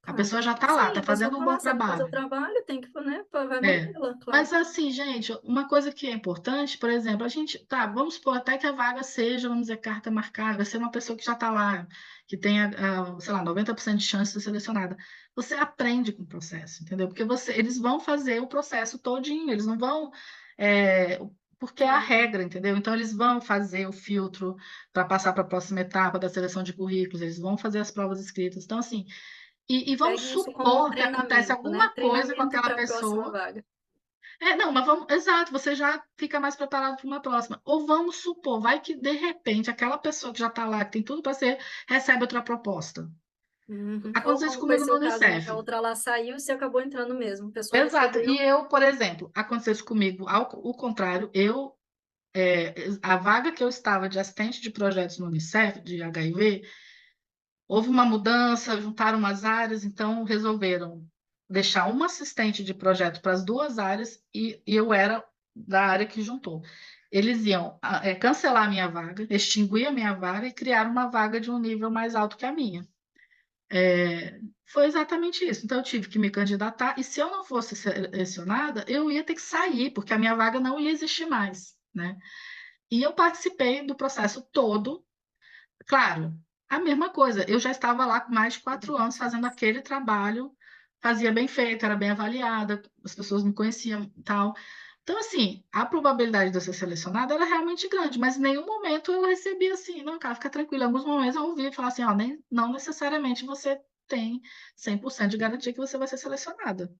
A Claro. pessoa já está lá, Sim, está a pessoa fazendo um tá bom lá, sabe fazer o trabalho. trabalho, tem que, né, vai É. mantê-la, claro. Mas assim, gente, uma coisa que é importante, por exemplo, a gente, tá, vamos supor até que a vaga seja, vamos dizer, carta marcada, vai ser uma pessoa que já está lá, que tenha, sei lá, 90% de chance de ser selecionada. Você aprende com o processo, entendeu? Porque eles vão fazer o processo todinho, eles não vão, é, porque é a Uhum. regra, entendeu? Então, eles vão fazer o filtro para passar para a próxima etapa da seleção de currículos, eles vão fazer as provas escritas. Então, assim, e vamos Pegue isso como um supor que acontece treinamento, né? alguma coisa com Treinamento aquela para a próxima pessoa. vaga. Não, mas exato, você já fica mais preparado para uma próxima. Ou vamos supor, vai que de repente aquela pessoa que já está lá, que tem tudo para ser, recebe outra proposta. Uhum. Ou Aconteceu isso como foi comigo no seu caso, né? Que a Unicef. outra lá saiu e você acabou entrando mesmo. A pessoa Exato. E recebeu. eu, por exemplo, aconteceu isso comigo, o contrário, a vaga que eu estava de assistente de projetos no Unicef, de HIV, houve uma mudança, juntaram umas áreas, então resolveram deixar uma assistente de projeto para as duas áreas e eu era da área que juntou. Eles iam cancelar a minha vaga, extinguir a minha vaga e criar uma vaga de um nível mais alto que a minha. Foi exatamente isso. Então, eu tive que me candidatar, e se eu não fosse selecionada, eu ia ter que sair, porque a minha vaga não ia existir mais, né? E eu participei do processo todo. Claro, a mesma coisa. Eu já estava lá com mais de 4 anos fazendo aquele trabalho, fazia bem feito, era bem avaliada, as pessoas me conheciam e tal. Então, assim, a probabilidade de eu ser selecionada era realmente grande, mas em nenhum momento eu recebi assim, não, cara, fica tranquilo. Em alguns momentos eu ouvi falar assim, ó, não necessariamente você tem 100% de garantia que você vai ser selecionada.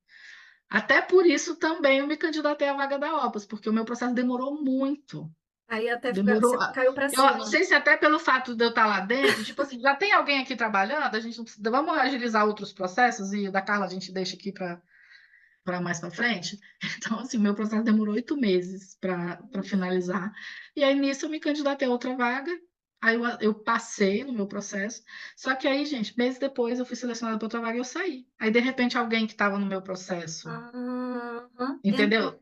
Até por isso também eu me candidatei à vaga da OPAS, porque o meu processo demorou muito. Aí até Demorou. você caiu para Eu não cima. sei se até pelo fato de eu estar lá dentro, tipo assim, já tem alguém aqui trabalhando, a gente não precisa, vamos agilizar outros processos e o da Carla a gente deixa aqui para mais para frente. Então, assim, meu processo demorou 8 meses para finalizar. E aí nisso eu me candidatei a outra vaga. Aí eu passei no meu processo. Só que aí, gente, meses depois eu fui selecionada para outra vaga e eu saí. Aí, de repente, alguém que estava no meu processo, Aham, entrou. entendeu?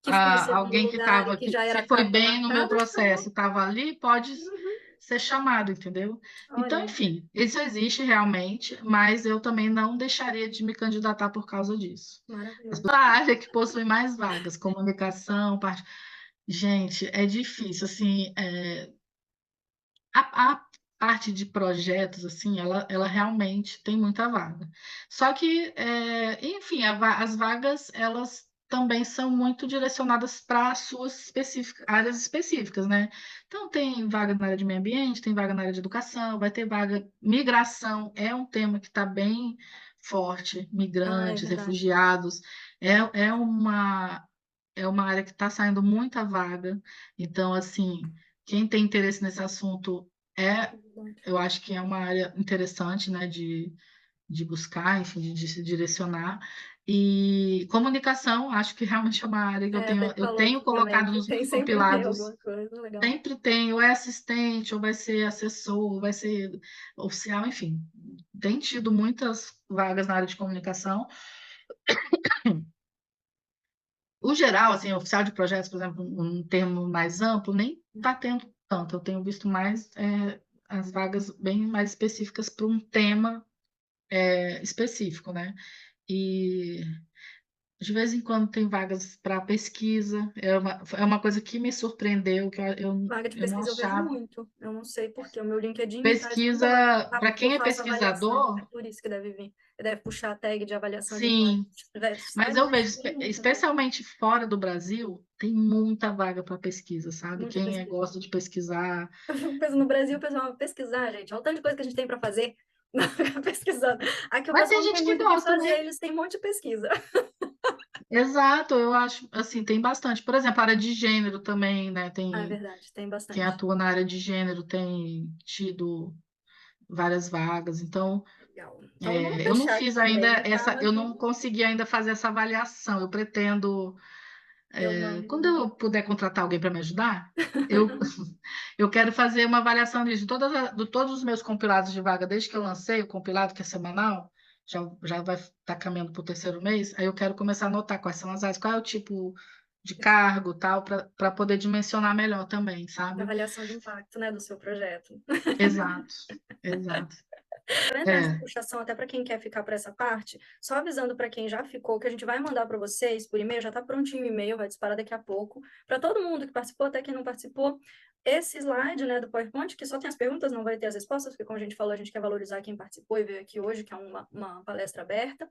Que foi o segundo Alguém que lugar e estava, que que já se era foi carta bem no meu marcada, processo, chamou. estava ali, pode Uhum. ser chamado, entendeu? Então, Olha, enfim, isso existe realmente, mas eu também não deixaria de me candidatar por causa disso. Mas maravilhoso. para a área que possui mais vagas, comunicação, parte. Gente, é difícil, assim, a parte de projetos, assim, ela realmente tem muita vaga. Só que, enfim, as vagas, elas também são muito direcionadas para as suas áreas específicas, né? Então, tem vaga na área de meio ambiente, tem vaga na área de educação, vai ter vaga. Migração é um tema que está bem forte, Ah, é migrantes, verdade. refugiados, é uma área que está saindo muita vaga. Então, assim, quem tem interesse nesse assunto É verdade. eu acho que é uma área interessante, né, de buscar, enfim, de se direcionar. E comunicação, acho que realmente é uma área que É, até eu falou tenho aqui também colocado que nos tem, meus sempre tem compilados, alguma coisa legal. sempre tem, ou é assistente, ou vai ser assessor, ou vai ser oficial, enfim. Tem tido muitas vagas na área de comunicação. O geral, assim, oficial de projetos, por exemplo, um termo mais amplo, nem está tendo tanto. Eu tenho visto mais as vagas bem mais específicas para um tema específico, né? E de vez em quando tem vagas para pesquisa. É uma coisa que me surpreendeu, que Vaga de eu não pesquisa eu vejo achava. muito. Eu não sei por quê. O meu LinkedIn traz muita vaga, Pesquisa, para porque eu quem é faço avaliação. É pesquisador, por isso que deve vir. Deve puxar a tag de avaliação de impacto. sim. Sai Mas eu muito, vejo, tem muita vaga. especialmente fora do Brasil, tem muita vaga para pesquisa, sabe? Muita Quem pesquisa. gosta de pesquisar. Eu fico pensando, no Brasil, o pessoal vai pesquisar, gente. Olha o tanto de coisa que a gente tem para fazer. Pesquisando. Aqui o Mas tem pessoal não tem gente que muito o que gosta, né? fazer, eles têm um monte de pesquisa. Exato, eu acho, assim, tem bastante. Por exemplo, a área de gênero também, né? Ah, é Tem verdade, tem quem bastante. atua na área de gênero tem tido várias vagas. Então, Legal. Então vamos eu não fechar aqui fiz ainda também. Me essa, fala eu que não consegui ainda fazer essa avaliação. Eu pretendo, eu não. quando eu puder contratar alguém para me ajudar, eu, eu quero fazer uma avaliação disso, de todos os meus compilados de vaga, desde que eu lancei o compilado, que é semanal, já vai estar caminhando para o terceiro mês, aí eu quero começar a anotar quais são as áreas, qual é o tipo de cargo, tal, para poder dimensionar melhor também, sabe? Avaliação de impacto, né, do seu projeto. Exato, exato. Para entrar nessa É. puxação, até para quem quer ficar para essa parte, só avisando para quem já ficou, que a gente vai mandar para vocês por e-mail, já está prontinho o e-mail, vai disparar daqui a pouco. Para todo mundo que participou, até quem não participou, esse slide, né, do PowerPoint, que só tem as perguntas, não vai ter as respostas, porque como a gente falou, a gente quer valorizar quem participou e veio aqui hoje, que é uma palestra aberta.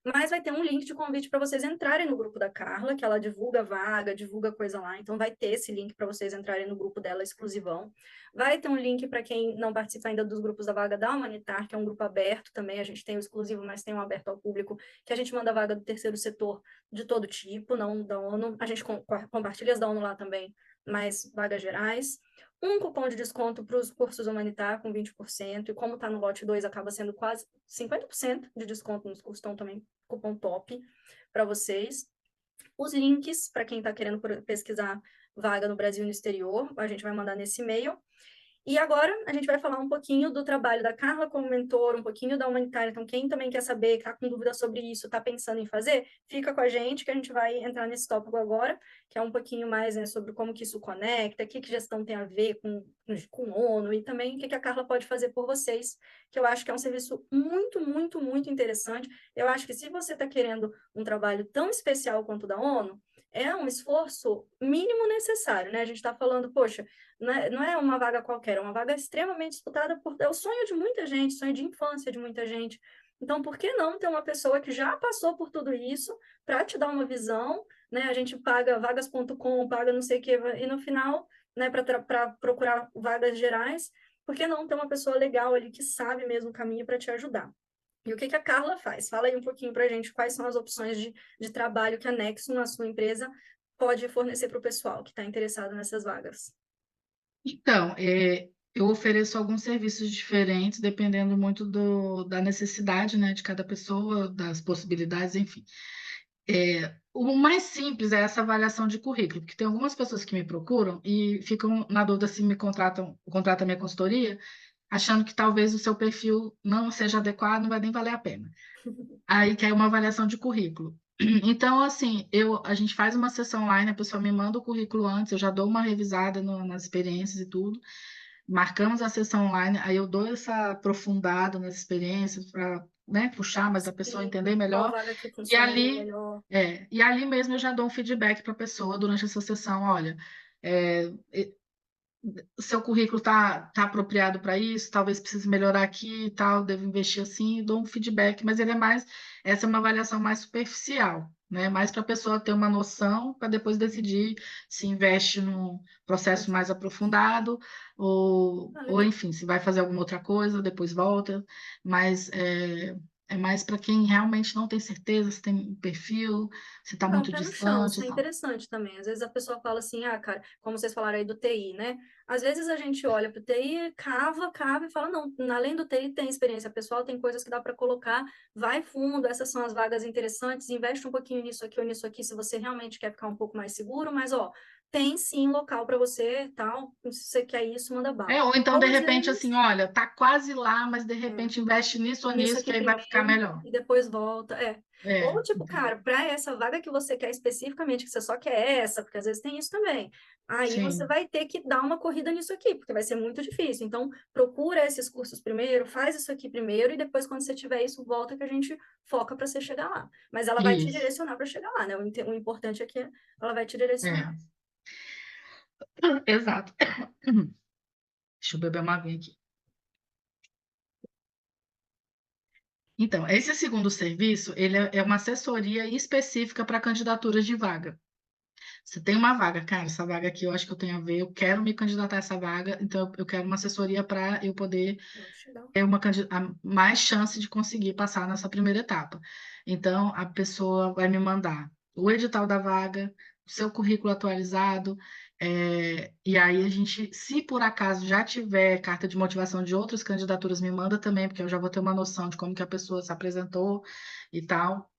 Mas vai ter um link de convite para vocês entrarem no grupo da Carla, que ela divulga vaga, divulga coisa lá. Então vai ter esse link para vocês entrarem no grupo dela exclusivão. Vai ter um link para quem não participa ainda dos grupos da vaga da Humanitar, que é um grupo aberto também. A gente tem o exclusivo, mas tem um aberto ao público, que a gente manda vaga do terceiro setor de todo tipo, não da ONU. A gente compartilha as da ONU lá também, mas vagas gerais. Um cupom de desconto para os cursos humanitar com 20%, e como está no lote 2, acaba sendo quase 50% de desconto nos cursos, então também cupom top para vocês. Os links para quem está querendo pesquisar vaga no Brasil e no exterior, a gente vai mandar nesse e-mail. E agora a gente vai falar um pouquinho do trabalho da Carla como mentor, um pouquinho da Humanitária. Então, quem também quer saber, está com dúvida sobre isso, está pensando em fazer, fica com a gente que a gente vai entrar nesse tópico agora, que é um pouquinho mais, né, sobre como que isso conecta, o que gestão tem a ver com ONU e também o que a Carla pode fazer por vocês, que eu acho que é um serviço muito, muito, muito interessante. Eu acho que se você está querendo um trabalho tão especial quanto o da ONU, é um esforço mínimo necessário, né? A gente está falando, poxa, não é uma vaga qualquer, é uma vaga extremamente disputada, é o sonho de muita gente, sonho de infância de muita gente. Então, por que não ter uma pessoa que já passou por tudo isso para te dar uma visão, né? A gente paga vagas.com, paga não sei o quê, e no final, né, para procurar vagas gerais, por que não ter uma pessoa legal ali que sabe mesmo o caminho para te ajudar? E o que a Carla faz? Fala aí um pouquinho para a gente quais são as opções de trabalho que a Nexo, na sua empresa, pode fornecer para o pessoal que está interessado nessas vagas. Então, eu ofereço alguns serviços diferentes, dependendo muito da necessidade, né, de cada pessoa, das possibilidades, enfim. O mais simples é essa avaliação de currículo, porque tem algumas pessoas que me procuram e ficam na dúvida se me contratam a minha consultoria, achando que talvez o seu perfil não seja adequado, não vai nem valer a pena. Aí quer uma avaliação de currículo. Então, assim, a gente faz uma sessão online, a pessoa me manda o currículo antes, eu já dou uma revisada nas experiências e tudo. Marcamos a sessão online, aí eu dou essa aprofundada nas experiências para, né, puxar mais a pessoa Sim, entender qual melhor. vaga que E funcionaria ali, melhor? e ali mesmo eu já dou um feedback para a pessoa durante essa sessão, olha, é, o seu currículo tá apropriado para isso, talvez precise melhorar aqui e tal, devo investir assim, dou um feedback, mas essa é uma avaliação mais superficial, né? Mais para a pessoa ter uma noção, para depois decidir se investe num processo mais aprofundado, ou Legal. enfim, se vai fazer alguma outra coisa, depois volta, mas É mais para quem realmente não tem certeza se tem um perfil, se está É um muito pé no chão, distante isso e é tal. interessante também. Às vezes a pessoa fala assim, ah, cara, como vocês falaram aí do TI, né? Às vezes a gente olha para o TI, cava e fala, não, além do TI tem experiência pessoal, tem coisas que dá para colocar, vai fundo, essas são as vagas interessantes, investe um pouquinho nisso aqui ou nisso aqui, se você realmente quer ficar um pouco mais seguro, mas ó, tem sim local para você, tal, se você quer isso, manda bala. Ou então, de Ou às repente, assim, vezes, olha, tá quase lá, mas de é, repente investe nisso ou nisso nisso, que aqui aí vai ficar primeiro melhor. e depois volta. É. Ou, tipo, Entendeu? cara, para essa vaga que você quer especificamente, que você só quer essa, porque às vezes tem isso também. Aí você Sim, vai ter que dar uma corrida nisso aqui, porque vai ser muito difícil. Então, procura esses cursos primeiro, faz isso aqui primeiro, e depois, quando você tiver isso, volta que a gente foca para você chegar lá. Mas ela vai te isso. direcionar para chegar lá, né? O importante é que ela vai te direcionar. É, exato. Deixa eu beber uma aguinha aqui. Então, esse segundo serviço, ele é uma assessoria específica para candidaturas de vaga. Você tem uma vaga, cara, essa vaga aqui eu acho que eu tenho a ver, eu quero me candidatar a essa vaga, então eu quero uma assessoria para eu poder Vou chegar. ter mais chance de conseguir passar nessa primeira etapa. Então, a pessoa vai me mandar o edital da vaga, o seu currículo atualizado, e aí a gente, se por acaso já tiver carta de motivação de outras candidaturas, me manda também, porque eu já vou ter uma noção de como que a pessoa se apresentou e tal.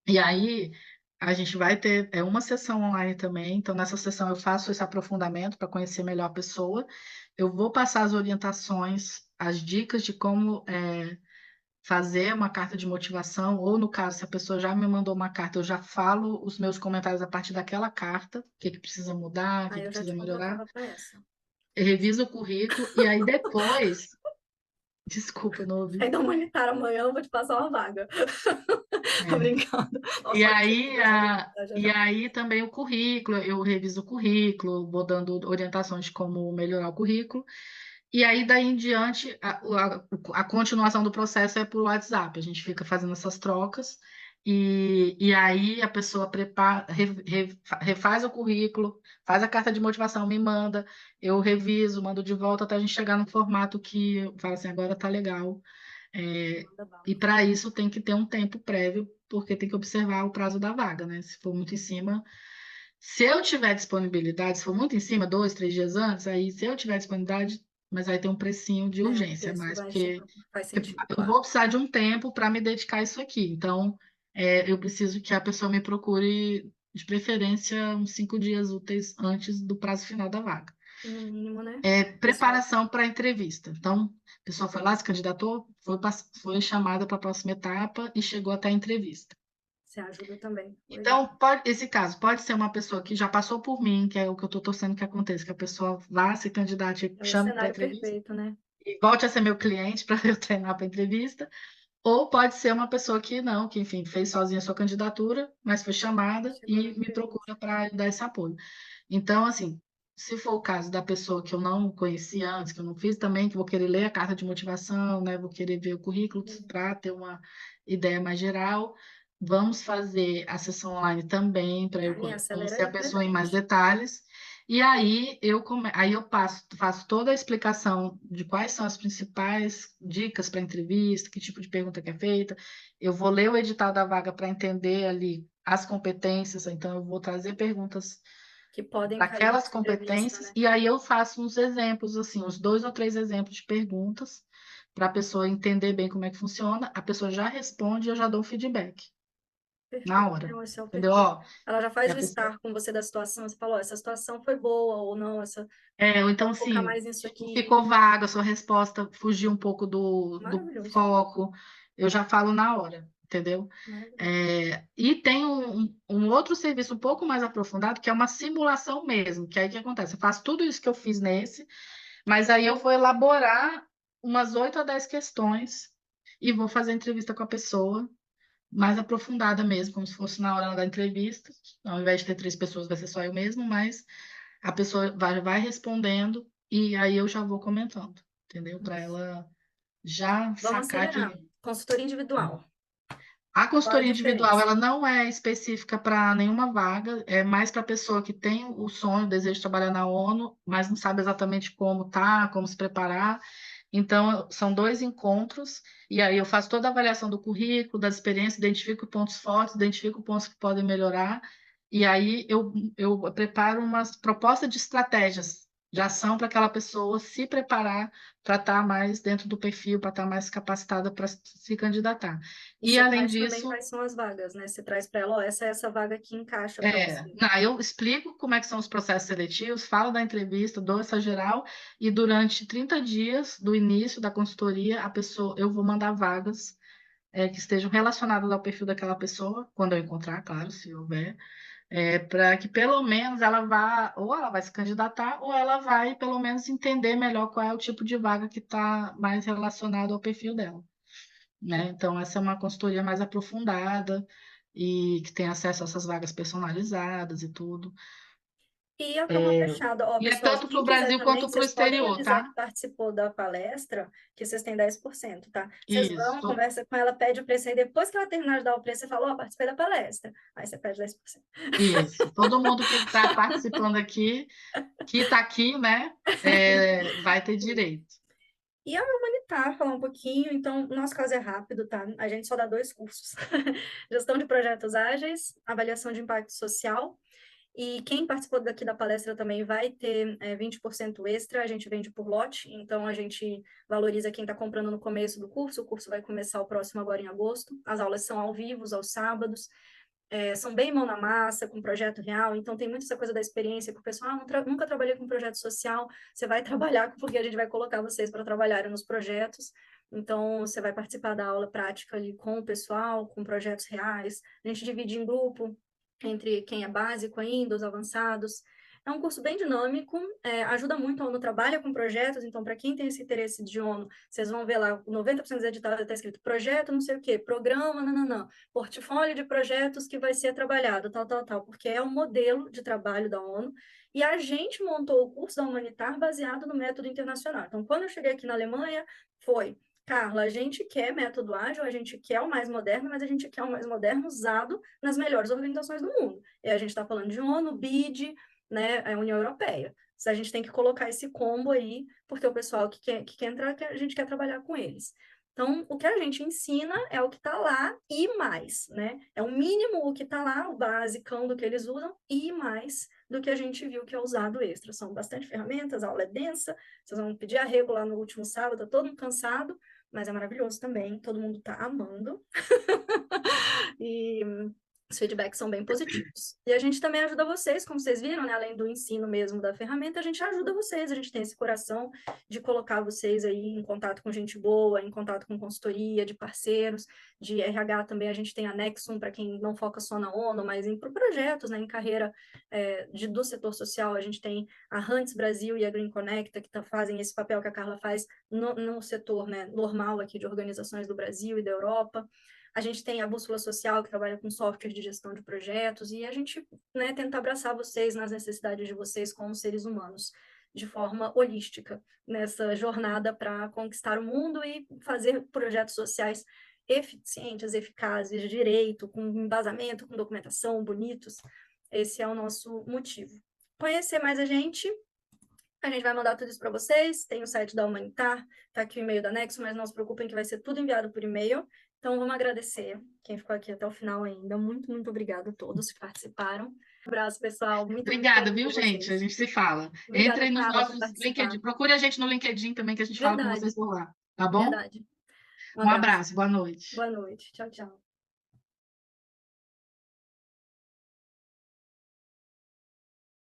E aí a gente vai ter uma sessão online também, então nessa sessão eu faço esse aprofundamento para conhecer melhor a pessoa. Eu vou passar as orientações, as dicas de como fazer uma carta de motivação, ou no caso, se a pessoa já me mandou uma carta, eu já falo os meus comentários a partir daquela carta, o que que precisa mudar, o que Aí que eu já precisa te melhorar. contratava para essa. Eu reviso o currículo e aí depois, desculpa, não ouvi. Ainda humanitário amanhã, eu vou te passar uma vaga. Tô É. brincando. Nossa, E pode ser aí, que já vou já e já. aí também o currículo, eu reviso o currículo, vou dando orientações de como melhorar o currículo. E aí, daí em diante, a continuação do processo é por WhatsApp. A gente fica fazendo essas trocas. E aí a pessoa prepara, refaz o currículo, faz a carta de motivação, me manda, eu reviso, mando de volta até a gente chegar no formato que eu falo assim, agora tá legal. É, Manda bala. e para isso tem que ter um tempo prévio, porque tem que observar o prazo da vaga, né? Se for muito em cima. Se eu tiver disponibilidade, se for muito em cima, 2, 3 dias antes, aí se eu tiver disponibilidade, mas aí tem um precinho de É, o urgência, preço mais vai ser, porque faz eu sentido, eu claro. vou precisar de um tempo para me dedicar a isso aqui. Então, eu preciso que a pessoa me procure, de preferência, uns 5 dias úteis antes do prazo final da vaga. No mínimo, né? Pessoal, Preparação para a entrevista. Então, a pessoa foi lá, se candidatou, foi chamada para a próxima etapa e chegou até a entrevista. você ajuda também. Legal. Então, esse caso pode ser uma pessoa que já passou por mim, que é o que eu estou torcendo que aconteça, que a pessoa vá se candidate, É o chame para a cenário entrevista perfeito, né? e volte a ser meu cliente para eu treinar para a entrevista. Ou pode ser uma pessoa que não, que enfim, fez sozinha a sua candidatura, mas foi chamada Chegou na e me entrevista. procura para dar esse apoio. Então, assim, se for o caso da pessoa que eu não conhecia antes, que eu não fiz também, que vou querer ler a carta de motivação, né, vou querer ver o currículo para ter uma ideia mais geral, vamos fazer a sessão online também para eu Aí acelera conhecer a aí, pessoa em mais presente. detalhes. E aí eu faço toda a explicação de quais são as principais dicas para entrevista, que tipo de pergunta que é feita. Eu vou ler o edital da vaga para entender ali as competências, então eu vou trazer perguntas Que podem cair daquelas nessa entrevista, competências, né? e aí eu faço uns exemplos, assim, uns 2 ou 3 exemplos de perguntas, para a pessoa entender bem como é que funciona. A pessoa já responde e eu já dou feedback na Perfeito. hora. Não, esse é o Entendeu? perfeito. Ó, Ela já e faz a o pessoa estar com você da situação. Você falou, essa situação foi boa ou não, essa ou então, pode focar assim, mais nisso aqui. ficou vaga, a sua resposta fugiu um pouco do Maravilhoso. foco, eu já falo na hora, entendeu? Maravilhoso. E tem um outro serviço um pouco mais aprofundado, que é uma simulação mesmo, que aí o que acontece? Eu faço tudo isso que eu fiz nesse, mas aí eu vou elaborar umas 8 a 10 questões e vou fazer a entrevista com a pessoa, mais aprofundada mesmo, como se fosse na hora da entrevista. Ao invés de ter 3 pessoas, vai ser só eu mesmo, mas a pessoa vai respondendo e aí eu já vou comentando, entendeu? Para ela já Vamos sacar acelerar. que Consultoria individual. a Qual a consultoria individual, diferença? ela não é específica para nenhuma vaga, é mais para a pessoa que tem o sonho, o desejo de trabalhar na ONU, mas não sabe exatamente como tá, como se preparar. Então, são 2 encontros, e aí eu faço toda a avaliação do currículo, das experiências, identifico pontos fortes, identifico pontos que podem melhorar, e aí eu preparo uma proposta de estratégias de ação para aquela pessoa se preparar para estar mais dentro do perfil, para estar mais capacitada para se candidatar. E E, você além traz também disso, quais são as vagas, né? Você traz para ela, ó, essa vaga que encaixa para você. não, eu explico como é que são os processos seletivos, falo da entrevista, dou essa geral, e durante 30 dias do início da consultoria, eu vou mandar vagas que estejam relacionadas ao perfil daquela pessoa, quando eu encontrar, claro, se houver, para que pelo menos ela vá, ou ela vai se candidatar, ou ela vai pelo menos entender melhor qual é o tipo de vaga que está mais relacionado ao perfil dela, né? Então, essa é uma consultoria mais aprofundada e que tem acesso a essas vagas personalizadas e tudo. E a cama fechada. Ó, E é pessoal, tanto para quem o quiser Brasil também, quanto para o vocês podem exterior, avisar que tá? participou da palestra, que vocês têm 10%, tá? Vocês vão, Isso, conversa com ela, pede o preço aí. Depois que ela terminar de dar o preço, você fala, ó, participei da palestra. Aí você pede 10%. isso. Todo mundo que está participando aqui, que está aqui, né, vai ter direito. E a humanitar, falar um pouquinho, então, o nosso caso é rápido, tá? A gente só dá 2 cursos. Gestão de projetos ágeis, avaliação de impacto social. E quem participou daqui da palestra também vai ter 20% extra, a gente vende por lote, então a gente valoriza quem está comprando no começo do curso, o curso vai começar o próximo agora em agosto, as aulas são ao vivo, aos sábados, são bem mão na massa, com projeto real, então tem muito essa coisa da experiência, que o pessoal, nunca trabalhei com projeto social, você vai trabalhar, porque a gente vai colocar vocês para trabalharem nos projetos, então você vai participar da aula prática ali com o pessoal, com projetos reais, a gente divide em grupo, entre quem é básico ainda, os avançados, é um curso bem dinâmico, ajuda muito a ONU trabalha com projetos, então para quem tem esse interesse de ONU, vocês vão ver lá, 90% dos editais está escrito projeto, não sei o quê, programa, não, portfólio de projetos que vai ser trabalhado, tal, porque é um modelo de trabalho da ONU, e a gente montou o curso da Humanitar baseado no método internacional. Então, quando eu cheguei aqui na Alemanha, foi, Carla, a gente quer método ágil, a gente quer o mais moderno, mas a gente quer o mais moderno usado nas melhores organizações do mundo. E a gente está falando de ONU, BID, né, a União Europeia. Se a gente tem que colocar esse combo aí, porque o pessoal que quer entrar, a gente quer trabalhar com eles. Então, o que a gente ensina é o que está lá e mais, né? É o mínimo o que está lá, o basicão do que eles usam, e mais do que a gente viu que é usado extra. São bastante ferramentas, a aula é densa, vocês vão pedir arrego lá no último sábado, tá todo mundo cansado, mas é maravilhoso também, todo mundo está amando. E os feedbacks são bem positivos. E a gente também ajuda vocês, como vocês viram, né? Além do ensino mesmo da ferramenta, a gente ajuda vocês, a gente tem esse coração de colocar vocês aí em contato com gente boa, em contato com consultoria, de parceiros, de RH também, a gente tem a Nexum, para quem não foca só na ONU, mas em projetos, né? Em carreira do setor social, a gente tem a Hunts Brasil e a Green Connecta, que fazem esse papel que a Carla faz no setor, né, normal aqui de organizações do Brasil e da Europa. A gente tem a Bússola Social, que trabalha com software de gestão de projetos, e a gente, né, tenta abraçar vocês nas necessidades de vocês como seres humanos, de forma holística, nessa jornada para conquistar o mundo e fazer projetos sociais eficientes, eficazes, de direito, com embasamento, com documentação, bonitos. Esse é o nosso motivo. Conhecer mais a gente vai mandar tudo isso para vocês. Tem o site da Humanitar, tá aqui o e-mail da Nexo, mas não se preocupem que vai ser tudo enviado por e-mail. Então, vamos agradecer quem ficou aqui até o final ainda. Muito, muito obrigada a todos que participaram. Um abraço, pessoal. Muito, muito Obrigada, feliz viu, por gente? A vocês. gente se fala. Obrigada, Entrem nos Carla, por nossos participar. LinkedIn. Procure a gente no LinkedIn também, que a gente fala com vocês Verdade, por lá. Tá bom? verdade. Um Um abraço. abraço, boa noite. Boa noite. Tchau, tchau.